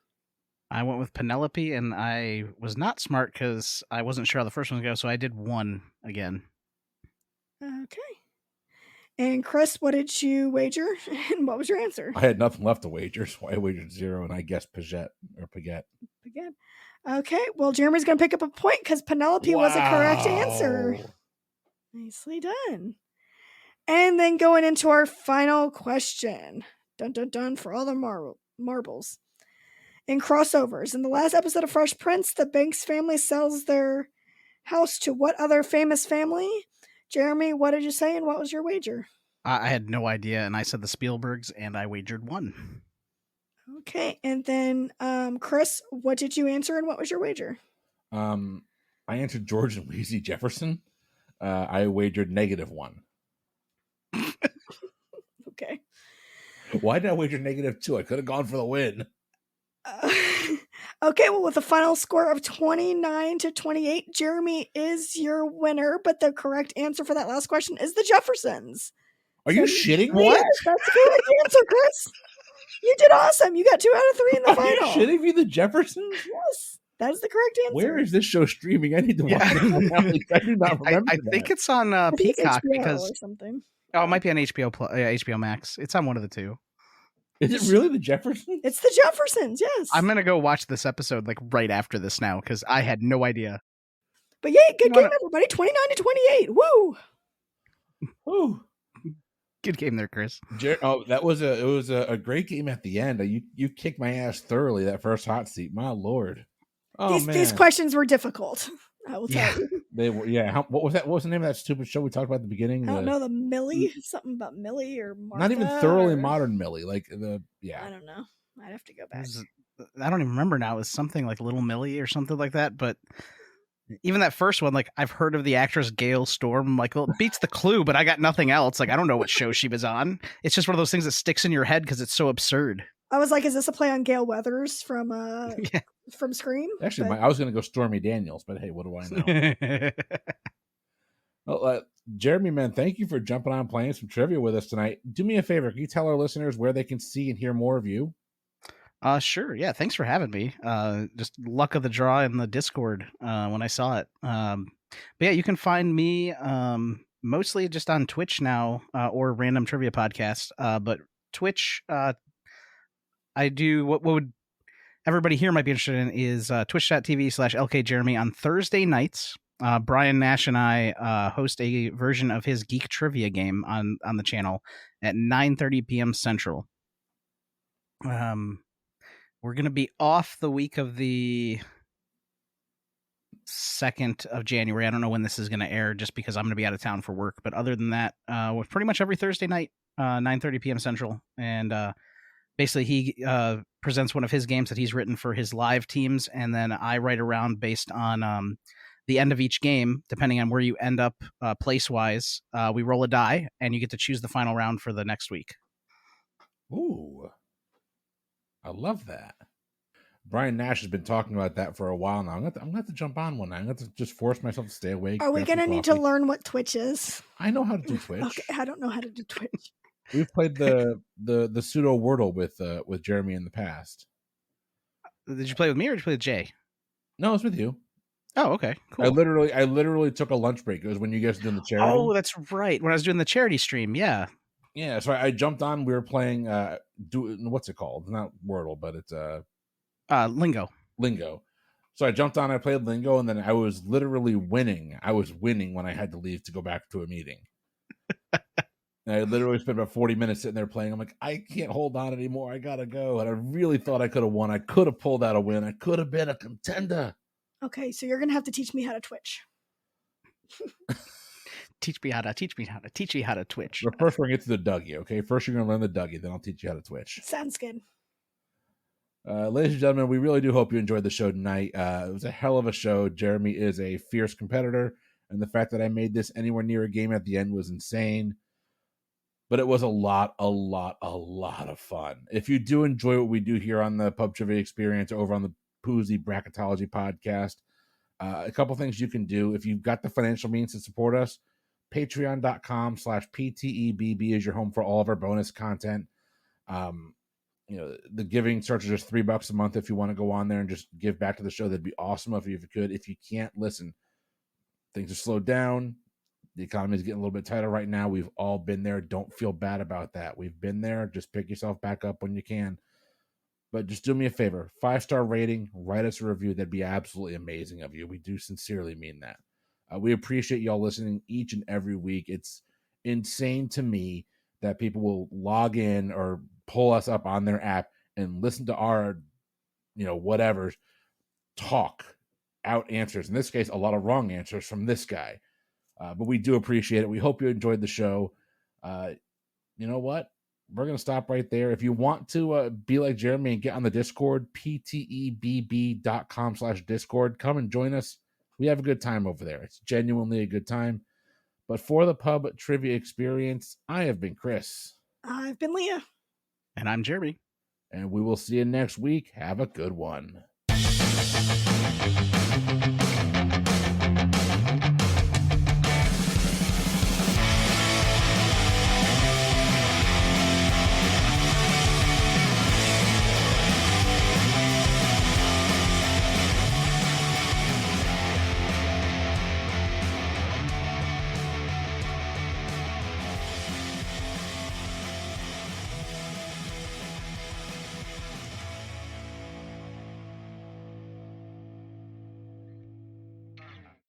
[SPEAKER 3] I went with Penelope, and I was not smart because I wasn't sure how the first one would go, so I did 1 again.
[SPEAKER 2] Okay. And Chris, what did you wager, and what was your answer?
[SPEAKER 1] I had nothing left to wager, so I wagered 0, and I guessed Paget.
[SPEAKER 2] Paget. Okay, well, Jeremy's going to pick up a point because Penelope was a correct answer. Nicely done. And then going into our final question. Dun, dun, dun, for all the marbles. In crossovers, in the last episode of Fresh Prince, the Banks family sells their house to what other famous family? Jeremy, what did you say, and what was your wager?
[SPEAKER 3] I had no idea, and I said the Spielbergs, and I wagered 1.
[SPEAKER 2] Okay, and then Chris, what did you answer, and what was your wager?
[SPEAKER 1] I answered George and Wheezy Jefferson. I wagered -1.
[SPEAKER 2] Okay.
[SPEAKER 1] Why did I wager -2? I could have gone for the win.
[SPEAKER 2] Okay, well, with a final score of 29-28, Jeremy is your winner, but the correct answer for that last question is the Jeffersons.
[SPEAKER 1] Are you shitting me?
[SPEAKER 2] Yes, that's the correct answer, Chris. You did awesome. You got 2 out of 3 in the final.
[SPEAKER 1] Are you shitting me? The Jeffersons?
[SPEAKER 2] Yes, that is the correct answer.
[SPEAKER 1] Where is this show streaming? I need to watch it. I do not remember.
[SPEAKER 3] I think it's on Peacock because
[SPEAKER 2] or something.
[SPEAKER 3] Oh, it might be on HBO Max. It's on one of the 2.
[SPEAKER 1] Is it really the Jeffersons?
[SPEAKER 2] It's the Jeffersons, yes.
[SPEAKER 3] I'm gonna go watch this episode like right after this now because I had no idea.
[SPEAKER 2] But yay, good game, everybody. 29-28. Woo!
[SPEAKER 1] Woo!
[SPEAKER 3] Good game there, Chris.
[SPEAKER 1] That was a great game at the end. You kicked my ass thoroughly that first hot seat. My lord. Oh,
[SPEAKER 2] these questions were difficult. I will tell you.
[SPEAKER 1] They were. Yeah. What was that? What was the name of that stupid show we talked about at the beginning?
[SPEAKER 2] I don't know. The Millie, something about Millie or Martha.
[SPEAKER 1] Not even thoroughly modern Millie. Like the
[SPEAKER 2] I don't know. I'd have to go back.
[SPEAKER 3] I don't even remember now. It was something like Little Millie or something like that. But even that first one, like I've heard of the actress Gail Storm. Like, well, it beats the Clue, but I got nothing else. Like I don't know what show she was on. It's just one of those things that sticks in your head because it's so absurd.
[SPEAKER 2] I was like, is this a play on Gail Weathers from from Scream.
[SPEAKER 1] Actually,
[SPEAKER 2] but-
[SPEAKER 1] I was going to go Stormy Daniels, but hey, what do I know? Well, Jeremy, man, thank you for jumping on playing some trivia with us tonight. Do me a favor. Can you tell our listeners where they can see and hear more of you?
[SPEAKER 3] Sure. Yeah. Thanks for having me. Just luck of the draw in the Discord when I saw it. But yeah, you can find me mostly just on Twitch now or Random Trivia Podcast. But Twitch, I do what would everybody here might be interested in is twitch.tv/LKJeremy on Thursday nights. Brian Nash and I host a version of his Geek Trivia game on the channel at 9:30 p.m. Central. We're going to be off the week of the 2nd of January. I don't know when this is going to air just because I'm going to be out of town for work. But other than that, we're pretty much every Thursday night, 9:30 p.m. Central. And basically he presents one of his games that he's written for his live teams. And then I write around based on the end of each game, depending on where you end up place-wise. We roll a die, and you get to choose the final round for the next week.
[SPEAKER 1] Ooh. I love that. Brian Nash has been talking about that for a while now. I'm going to have to jump on one night. I'm going to have to just force myself to stay awake.
[SPEAKER 2] Are we going to need to learn what Twitch is?
[SPEAKER 1] I know how to do Twitch.
[SPEAKER 2] Okay, I don't know how to do Twitch.
[SPEAKER 1] We've played the pseudo Wordle with Jeremy in the past.
[SPEAKER 3] Did you play with me or did you play with Jay?
[SPEAKER 1] No, it's with you.
[SPEAKER 3] Oh, okay, cool.
[SPEAKER 1] I literally took a lunch break. It was when you guys were doing the charity.
[SPEAKER 3] Oh, that's right. When I was doing the charity stream, yeah.
[SPEAKER 1] Yeah, so I jumped on. We were playing. What's it called? Not Wordle, but it's
[SPEAKER 3] Lingo.
[SPEAKER 1] Lingo. So I jumped on. I played Lingo, and then I was literally winning. I was winning when I had to leave to go back to a meeting. And I literally spent about 40 minutes sitting there playing. I'm like, I can't hold on anymore. I gotta go. And I really thought I could have won. I could have pulled out a win. I could have been a contender.
[SPEAKER 2] Okay, so you're gonna have to teach me how to Twitch.
[SPEAKER 3] Teach me how to Twitch.
[SPEAKER 1] But first, we're gonna get to the Dougie. Okay, first you're gonna learn the Dougie, then I'll teach you how to Twitch.
[SPEAKER 2] Sounds good.
[SPEAKER 1] Ladies and gentlemen, we really do hope you enjoyed the show tonight. It was a hell of a show. Jeremy is a fierce competitor, and the fact that I made this anywhere near a game at the end was insane. But it was a lot of fun. If you do enjoy what we do here on the Pub Trivia Experience over on the Boozy Bracketology podcast, a couple things you can do. If you've got the financial means to support us, patreon.com/PTEBB is your home for all of our bonus content. The giving starts at just $3 a month. If you want to go on there and just give back to the show, that'd be awesome if you could. If you can't, listen, things are slowed down. The economy is getting a little bit tighter right now. We've all been there. Don't feel bad about that. We've been there. Just pick yourself back up when you can. But just do me a favor. 5-star rating. Write us a review. That'd be absolutely amazing of you. We do sincerely mean that. We appreciate y'all listening each and every week. It's insane to me that people will log in or pull us up on their app and listen to our, whatever, talk out answers. In this case, a lot of wrong answers from this guy. But we do appreciate it. We hope you enjoyed the show. You know what? We're going to stop right there. If you want to be like Jeremy and get on the Discord, ptebb.com/Discord. Come and join us. We have a good time over there. It's genuinely a good time. But for the Pub Trivia Experience, I have been Chris.
[SPEAKER 2] I've been Leah.
[SPEAKER 3] And I'm Jeremy.
[SPEAKER 1] And we will see you next week. Have a good one.